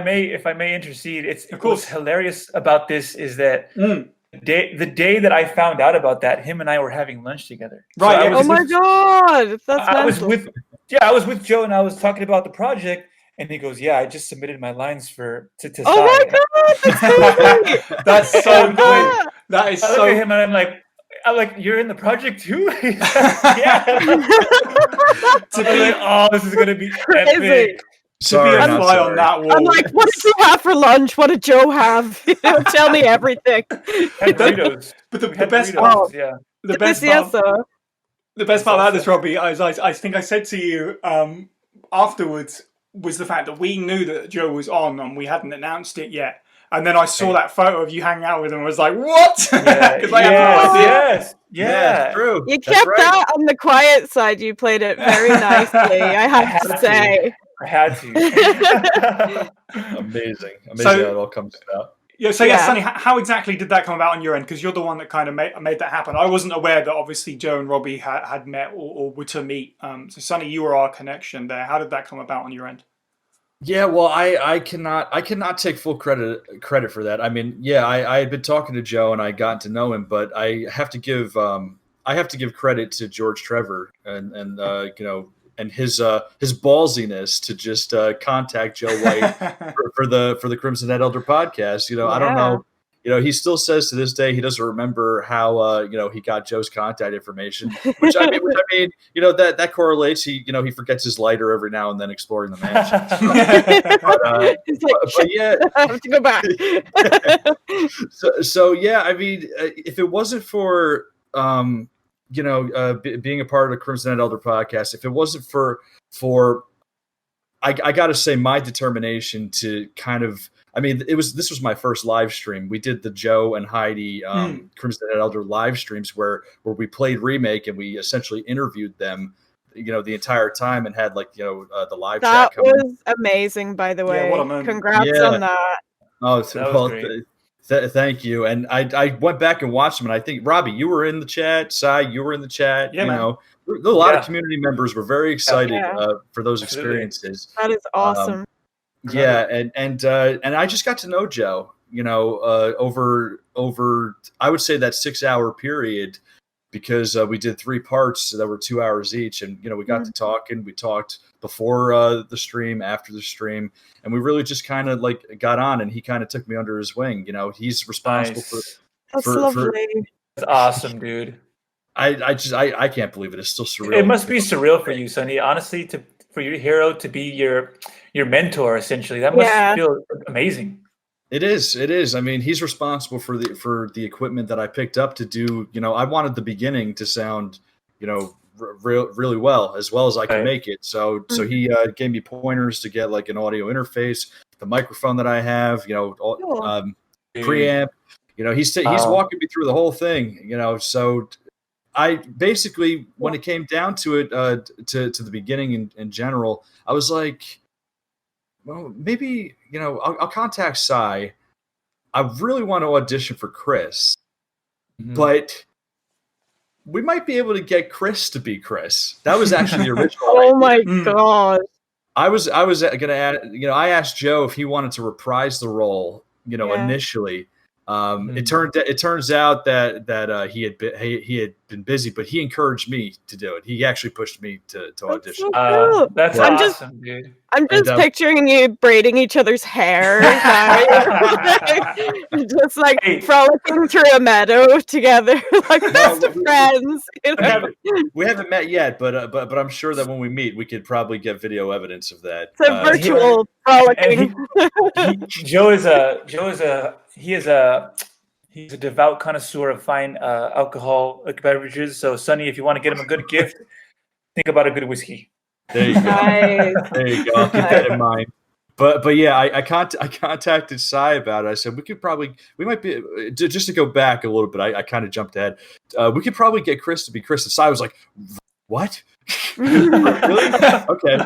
may intercede, what's hilarious about this is that the day that I found out about that, him and I were having lunch together. Right. So Yeah, Oh my god, that's I was mental. I was with Joe and I was talking about the project, and he goes, "Yeah, I just submitted my lines to Oh my Sai." god, that's so That's so cool. That is I look so. at him and I'm like, "You're in the project too?" He's like, "Yeah." To I'm like, "Oh, this is gonna be crazy. epic." To be a fly on that wall. I'm like, what did you have for lunch? What did Joe have? Tell me everything. Had burritos. But the We had best burritos, part, yeah. the best Yes, part, the best part about this, Robbie, is I think I said to you afterwards, was the fact that we knew that Joe was on and we hadn't announced it yet. And then I saw that photo of you hanging out with him and was like, what? Because I had no idea. Yeah, true. You That's kept right. that on the quiet side. You played it very nicely, I have to say. I had to. Amazing So- how it all comes about. Yeah, so yeah, Yeah. Sonny, how exactly did that come about on your end? Because you're the one that kind of made that happen. I wasn't aware that obviously Joe and Robbie had met or were to meet. So Sonny, you were our connection there. How did that come about on your end? Yeah, well, I cannot take full credit for that. I mean, yeah, I had been talking to Joe and I got to know him, but I have to give credit to George Trevor and and his ballsiness to just contact Joe White for the Crimson Head Elder podcast. I don't know. He still says to this day he doesn't remember how he got Joe's contact information. Which I mean, that correlates. He forgets his lighter every now and then exploring the mansion. It's like, But yeah, I have to go back. so yeah, I mean, if it wasn't for being a part of the Crimson Head Elder podcast, if it wasn't for I got to say my determination to kind of. I mean, this was my first live stream. We did the Joe and Heidi Crimson Head Elder live streams where we played Remake and we essentially interviewed them, the entire time and had the live That chat coming. was amazing, by the Yeah, way. what a moment. Congrats on that. Oh, That was great. Thank you. And I went back and watched them, and I think Robbie, you were in the chat. Sai, you were in the chat. Yeah, man. A lot of community members were very excited for those Absolutely. experiences. That is awesome. Yeah, and I just got to know Joe, over I would say that 6-hour period, because we did 3 parts that were 2 hours each, and we got to talking. We talked before the stream, after the stream, and we really just kind of got on, and he kind of took me under his wing. He's responsible That's for lovely. That's awesome, dude. I can't believe it. It's still surreal. It must be surreal for you, Sonny. Honestly, for your hero to be your mentor, essentially, that must feel amazing. It is. I mean, he's responsible for the equipment that I picked up to do. I wanted the beginning to sound, really well as I could make it. So he gave me pointers to get an audio interface, the microphone that I have, preamp. He's walking me through the whole thing. So I basically, when it came down to it, to the beginning in general, I was like, well, maybe, I'll contact Sai. I really want to audition for Chris, but we might be able to get Chris to be Chris. That was actually the original. Oh my god. I was gonna add, I asked Joe if he wanted to reprise the role, initially. It turns out that he had been busy, but he encouraged me to do it. He actually pushed me to audition. So cool. That's awesome, dude. I'm just picturing you braiding each other's hair, just frolicking through a meadow together, like best of friends. We haven't met yet, but I'm sure that when we meet, we could probably get video evidence of that. It's a virtual frolicking. He's a devout connoisseur of fine alcoholic beverages. So, Sonny, if you want to get him a good gift, think about a good whiskey. There you go. Nice. There you go. I'll keep that in mind. But yeah, I contacted Sai about it. I said we might be just to go back a little bit. I kind of jumped ahead. We could probably get Chris to be Chris. And Sai was like, "What? Really? Okay."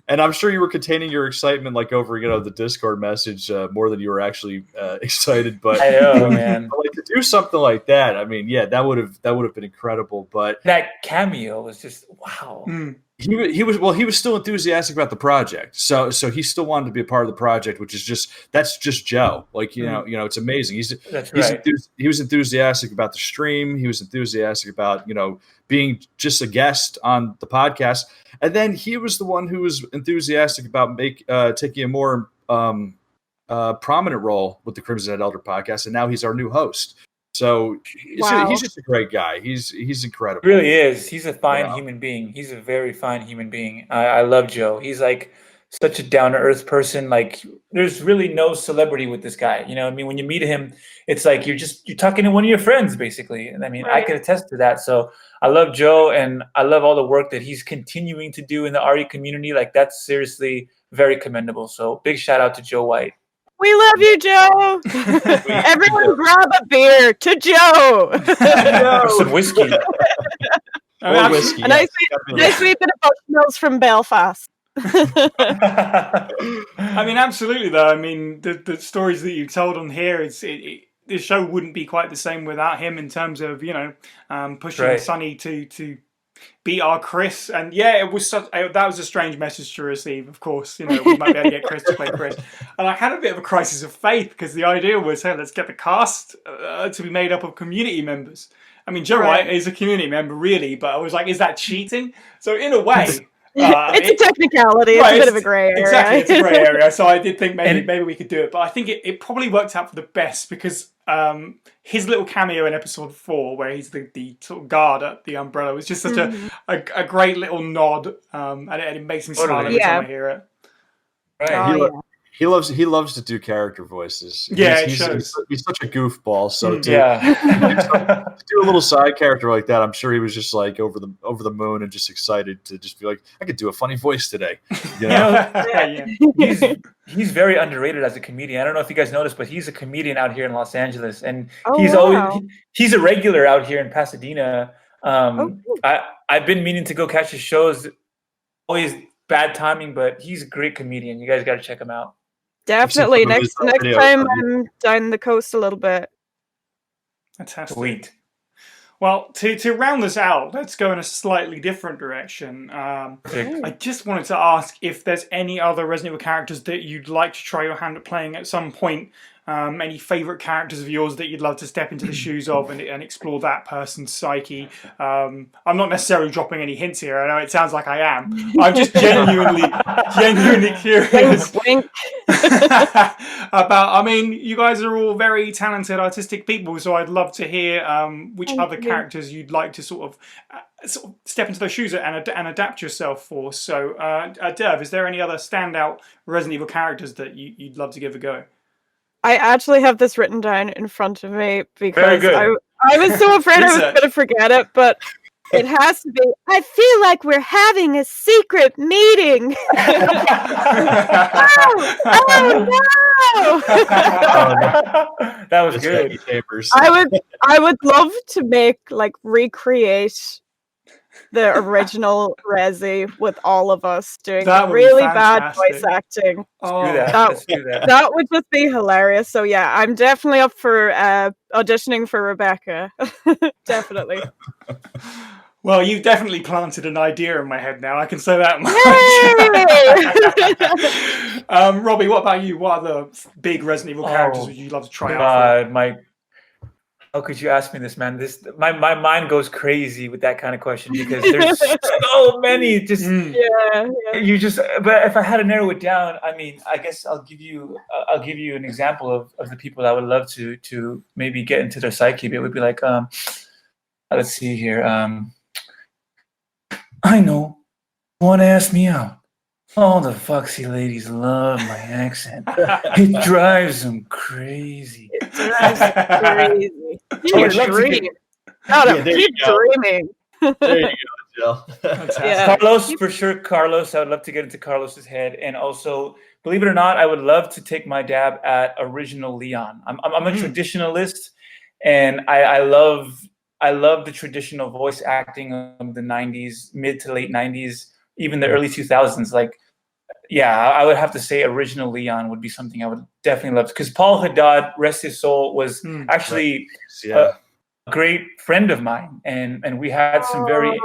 And I'm sure you were containing your excitement over the Discord message more than you were actually excited. But I know, man. But, to do something like that, I mean, yeah, that would have been incredible. But that cameo was just wow. He was still enthusiastic about the project, so he still wanted to be a part of the project, which is that's just Joe. Like you know, it's amazing. He was enthusiastic about the stream. He was enthusiastic about being just a guest on the podcast, and then he was the one who was enthusiastic about taking a more prominent role with the Crimson Head Elder podcast, and now he's our new host. So he's just a great guy. He's incredible. He really is. He's a fine human being. He's a very fine human being. I love Joe. He's like such a down to earth person. Like there's really no celebrity with this guy. I mean, when you meet him, it's like you're talking to one of your friends, basically. And I mean, I can attest to that. So I love Joe, and I love all the work that he's continuing to do in the RE community. Like that's seriously very commendable. So big shout out to Joe White. We love you, Joe. Everyone grab a beer to Joe. Some whiskey. Whiskey. A nice sweet bit of Bushmills from Belfast. I mean, absolutely, though. I mean, the stories that you told on here, this show wouldn't be quite the same without him in terms of, pushing Sonny to beat our Chris. And it was that was a strange message to receive, of course. We might be able to get Chris to play Chris. And I had a bit of a crisis of faith because the idea was, hey, let's get the cast to be made up of community members. I mean, Joe White is a community member, really, but I was like, is that cheating? So in a way... it's a technicality. It's a bit of a grey area. Exactly, it's a grey area. So I did think maybe we could do it. But I think it probably worked out for the best because his little cameo in episode 4, where he's the sort of guard at the umbrella, was just such a great little nod. And it makes me smile every time I hear it. Right. He loves to do character voices. He's such a goofball. So to do a little side character like that, I'm sure he was just like over the moon and just excited to just be like, I could do a funny voice today. He's very underrated as a comedian. I don't know if you guys noticed, but he's a comedian out here in Los Angeles, and he's a regular out here in Pasadena. I've been meaning to go catch his shows. Always bad timing, but he's a great comedian. You guys got to check him out. Definitely. Next time I'm down the coast a little bit. Fantastic. Sweet. Well, to round this out, let's go in a slightly different direction. I just wanted to ask if there's any other Resident Evil characters that you'd like to try your hand at playing at some point. Any favourite characters of yours that you'd love to step into the shoes of and explore that person's psyche? I'm not necessarily dropping any hints here. I know it sounds like I am. I'm just genuinely curious about. I mean, you guys are all very talented, artistic people, so I'd love to hear which other characters you'd like to sort of step into those shoes and adapt yourself for. So, Dev, is there any other standout Resident Evil characters that you'd love to give a go? I actually have this written down in front of me because I was so afraid I was going to forget it, but it has to be. I feel like we're having a secret meeting. Oh no! That was good. I would love to recreate the original Resi with all of us doing really bad voice acting. That would just be hilarious. So yeah, I'm definitely up for auditioning for Rebecca. Definitely. Well, you've definitely planted an idea in my head now. I can say that much. Robbie, what about you? What other big Resident Evil characters would you love to try out for? How could you ask me this, man? My mind goes crazy with that kind of question because there's so many. But if I had to narrow it down, I mean, I guess I'll give you an example of the people I would love to maybe get into their psyche. It would be like, let's see here. I know. Want to ask me out? All the foxy ladies love my accent. It drives them crazy. Keep dreaming. Keep dreaming. There you go, Jill. Carlos, for sure. Carlos, I would love to get into Carlos's head, and also, believe it or not, I would love to take my dab at original Leon. I'm a traditionalist, and I love the traditional voice acting of the '90s, mid to late '90s, even the early 2000s. I would have to say original Leon would be something I would definitely love, because Paul Haddad, rest his soul, was actually a great friend of mine, and we had some very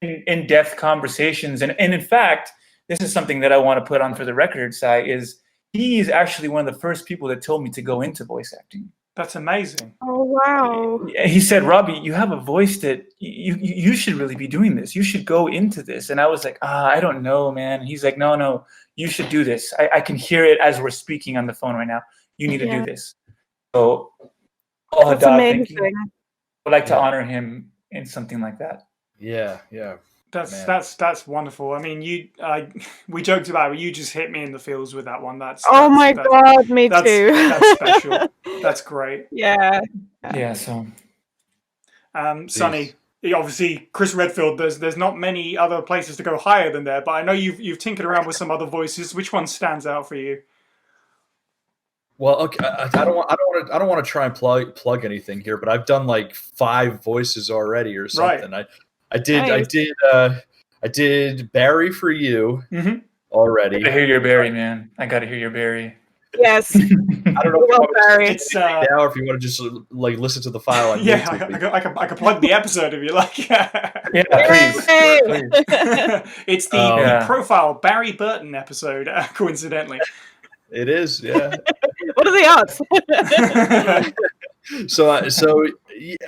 in-depth conversations. And in fact, this is something that I want to put on for the record, Sai, is he's actually one of the first people that told me to go into voice acting. That's amazing. Oh, wow. He said, Robbie, you have a voice that you should really be doing this. You should go into this. And I was like, I don't know, man. And he's like, no, you should do this. I can hear it as we're speaking on the phone right now. You need to do this. So, that's amazing. I would like to honor him in something like that. Yeah. That's wonderful. I mean, we joked about it. You just hit me in the feels with that one. That's my God, me too. That's special. That's great. Yeah. Yeah. So, Sonny, obviously Chris Redfield. There's not many other places to go higher than there, but I know you've tinkered around with some other voices. Which one stands out for you? Well, okay, I don't want to try and plug anything here, but I've done like 5 voices already or something. Right. I did Barry for you already. I gotta hear your Barry, man. I gotta hear your Barry. Yes. I don't know if Barry. It's now, or if you want to just like listen to the file on YouTube. I can plug the episode if you like. Yeah, please. It's the profile Barry Burton episode, coincidentally. It is, yeah. What are the odds? So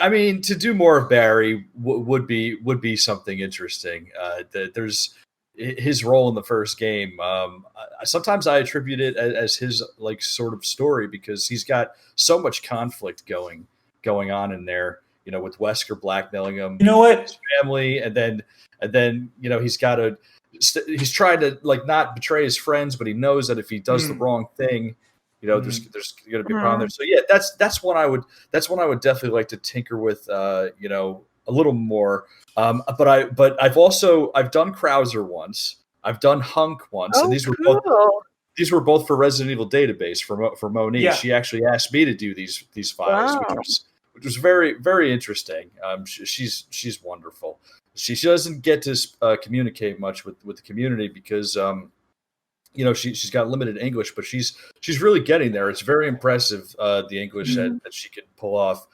I mean, to do more of Barry would be something interesting. There's his role in the first game. Sometimes I attribute it as his like sort of story because he's got so much conflict going on in there. You know, with Wesker blackmailing him. You know what? His family, and then you know he's he's trying to like not betray his friends, but he knows that if he does the wrong thing, you know, there's going to be a problem there. So yeah, that's one I would definitely like to tinker with, you know, a little more. But I've done Krauser once, I've done Hunk once, and these were both for Resident Evil Database for Monique. Yeah. She actually asked me to do these files, which was very, very interesting. She's wonderful. She doesn't get to communicate much with the community because you know she's got limited English, but she's really getting there. It's very impressive the English that she can pull off.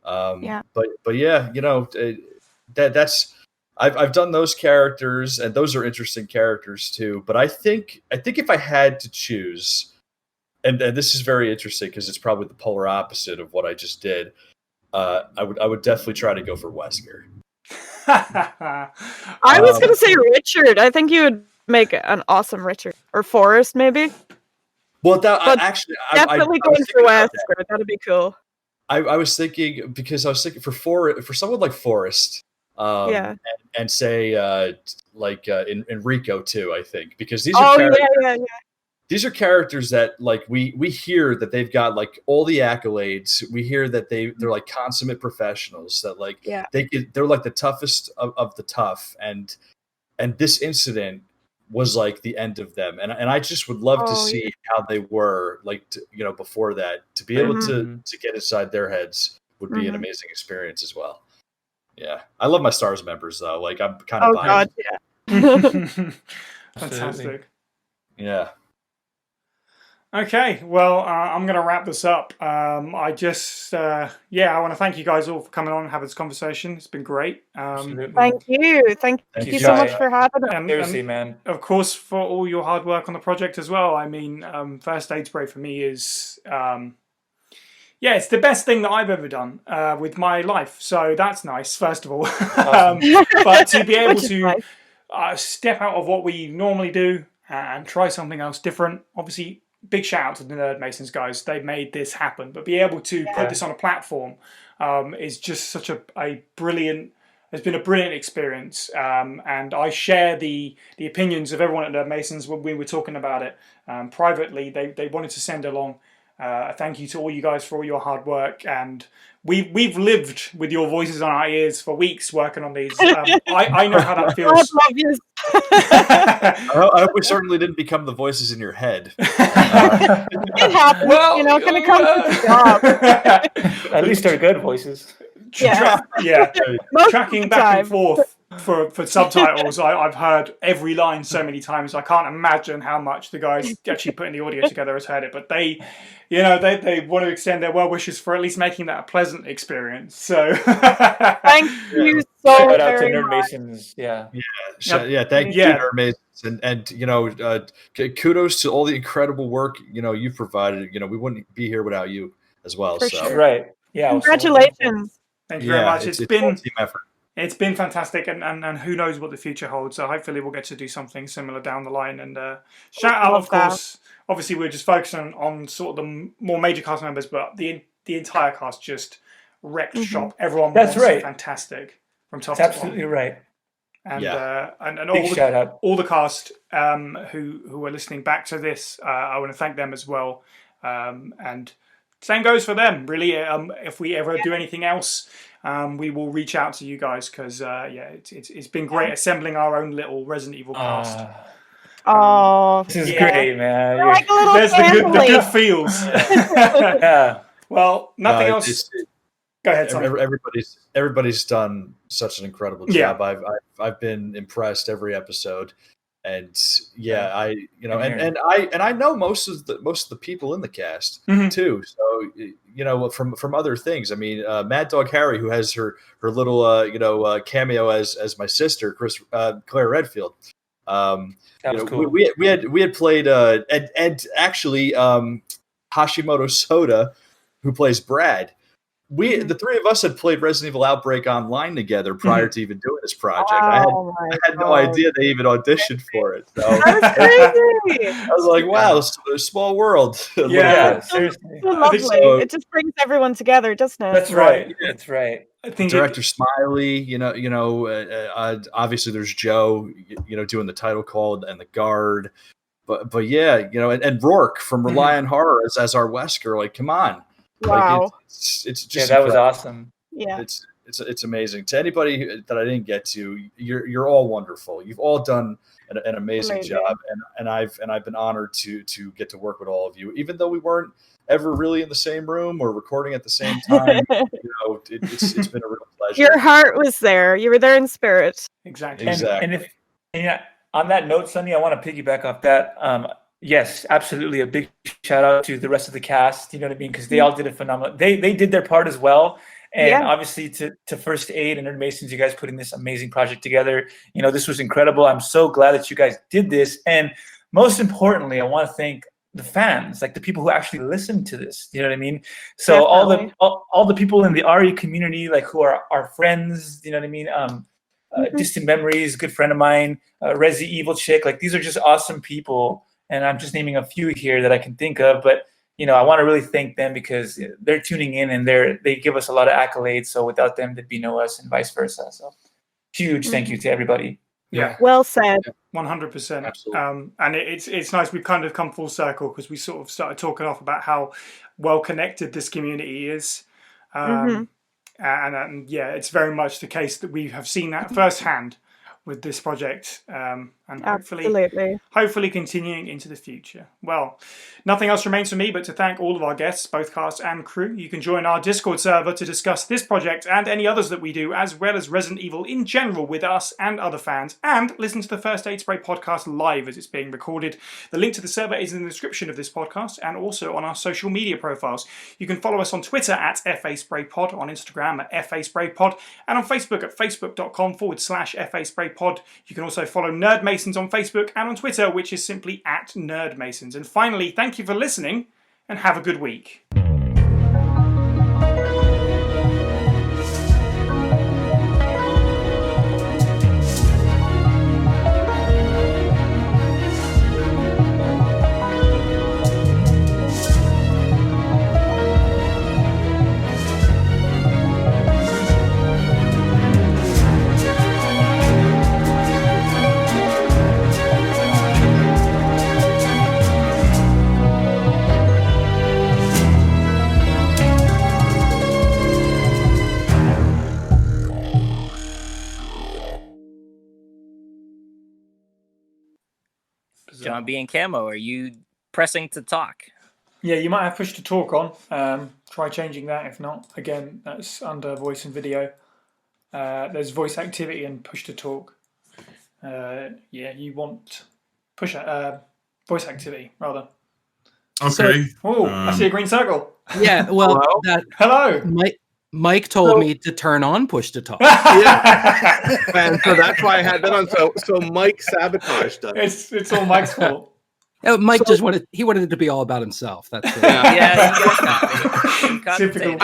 But yeah, you know that's I've done those characters, and those are interesting characters too. But I think if I had to choose, and this is very interesting because it's probably the polar opposite of what I just did. I would definitely try to go for Wesker. I was going to say Richard. I think you would make an awesome Richard, or Forrest maybe. Well, definitely going for Wesker. That'd be cool. I was thinking because I was thinking for someone like Forrest, and say like Enrico too. I think because these are characters, these are characters that like we hear that they've got like all the accolades. We hear that they're like consummate professionals that like they're like the toughest of the tough, and this incident was like the end of them, and I just would love to see how they were like you know before that. To be able to get inside their heads would be an amazing experience as well. Yeah, I love my Stars members though. Like I'm kind of biased. Fantastic. Yeah. Okay, well, I'm going to wrap this up. I want to thank you guys all for coming on and having this conversation. It's been great. Thank you. Thank you so much for having us. Seriously, man. Of course, for all your hard work on the project as well. I mean, First Aid Spray for me is, it's the best thing that I've ever done with my life. So that's nice, first of all. But to be able to step out of what we normally do and try something else different, obviously, big shout out to the Nerdmasons guys. They've made this happen. But be able to put this on a platform is just such a brilliant. It's been a brilliant experience, and I share the opinions of everyone at Nerdmasons when we were talking about it privately. They wanted to send along a thank you to all you guys for all your hard work, and we've lived with your voices on our ears for weeks working on these. I know how that feels. I hope we certainly didn't become the voices in your head. It happens, well, you know, it's going to come to the job. At least they're good voices. Tracking back and forth for subtitles, I've heard every line so many times. I can't imagine how much the guys actually putting the audio together has heard it. But they want to extend their well wishes for at least making that a pleasant experience. So thank you so Shout out to very much. Nerdmasons. Yeah. Thank you, Yeah. Nerdmasons, and kudos to all the incredible work you've provided. We wouldn't be here without you as well. For so sure. Right. Yeah. Congratulations. Thank you very much. it's It's all been team effort. It's been fantastic, and who knows what the future holds. So hopefully we'll get to do something similar down the line. And shout out, of course. Obviously, we're just focusing on sort of the more major cast members, but the entire cast just wrecked shop. Everyone That's was right. fantastic from top That's to absolutely bottom. right. And and Big shout out. all the cast who are listening back to this, I want to thank them as well. And same goes for them, really. If we ever do anything else, we will reach out to you guys because it's been great assembling our own little Resident Evil cast. This is great, man. We're like a little There's family. the good feels. Yeah. Well, nothing else. Go ahead, Sonny. Everybody's done such an incredible job. I've been impressed every episode, and I know most of the people in the cast too. So from other things. I mean, Mad Dog Harry, who has her little cameo as my sister, Claire Redfield. That was cool. We had played and actually Hashimoto Soda, who plays Brad. The three of us had played Resident Evil Outbreak online together prior to even doing this project. I had no idea they even auditioned for it. So That's crazy. I was like, wow, a small world. Yeah, seriously. So lovely. It just brings everyone together, doesn't it? That's right. That's right. I think Director Smiley, obviously there's Joe, doing the title call and the guard, but and Rourke from Rely on Horror as our Wesker. Like, come on. Wow. Like it's just that was incredible. awesome. Yeah. It's amazing. To anybody that I didn't get to, you're all wonderful. You've all done an amazing job, and I've been honored to get to work with all of you, even though we weren't ever really in the same room or recording at the same time. It's been a real pleasure. Your heart was there. You were there in spirit. Exactly. And on that note, Sonny, I want to piggyback off that. Yes, absolutely. A big shout out to the rest of the cast. You know what I mean? Because they all did a phenomenal. They did their part as well. And obviously to First Aid and Nerdmasons, you guys putting this amazing project together. This was incredible. I'm so glad that you guys did this. And most importantly, I want to thank the fans, like the people who actually listen to this. You know what I mean? So all the people in the RE community, like who are our friends. You know what I mean? Distant Memories, good friend of mine, Resi Evil Chick. Like these are just awesome people. And I'm just naming a few here that I can think of, but I want to really thank them because they're tuning in and they give us a lot of accolades. So without them, there'd be no us, and vice versa. So huge thank you to everybody. Yeah. Well said. 100%. Absolutely. And it's nice. We've kind of come full circle because we sort of started talking off about how well connected this community is. And it's very much the case that we have seen that firsthand with this project, and hopefully continuing into the future. Well, nothing else remains for me but to thank all of our guests, both cast and crew. You can join our Discord server to discuss this project and any others that we do, as well as Resident Evil in general with us and other fans, and listen to the First Aid Spray podcast live as it's being recorded. The link to the server is in the description of this podcast and also on our social media profiles. You can follow us on Twitter at FASprayPod, on Instagram at FASprayPod, and on Facebook at facebook.com/FASprayPod. You can also follow Nerdmasons on Facebook and on Twitter, which is simply at Nerdmasons. And finally, thank you for listening and have a good week. John B. and Camo, are you pressing to talk? Yeah, you might have push to talk on. Try changing that. If not, again, that's under voice and video. There's voice activity and push to talk. You want voice activity rather. Okay. I see a green circle. Yeah, well, hello. Mike told me to turn on push to talk. Yeah. And so that's why I had that on. So Mike sabotaged us. It's all Mike's fault. Mike just wanted it to be all about himself. That's it. Yeah, you guys Typical.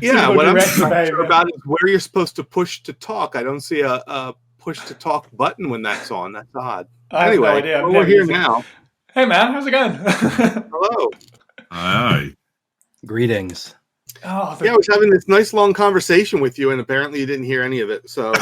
Yeah, what I'm director not sure behavior. about is where you're supposed to push to talk. I don't see a push to talk button when that's on. That's odd. I have no idea. I've we're never here used it. now. Hey man, how's it going? Hello. Aye. Greetings. Oh, Yeah, I was having this nice long conversation with you, and apparently you didn't hear any of it. So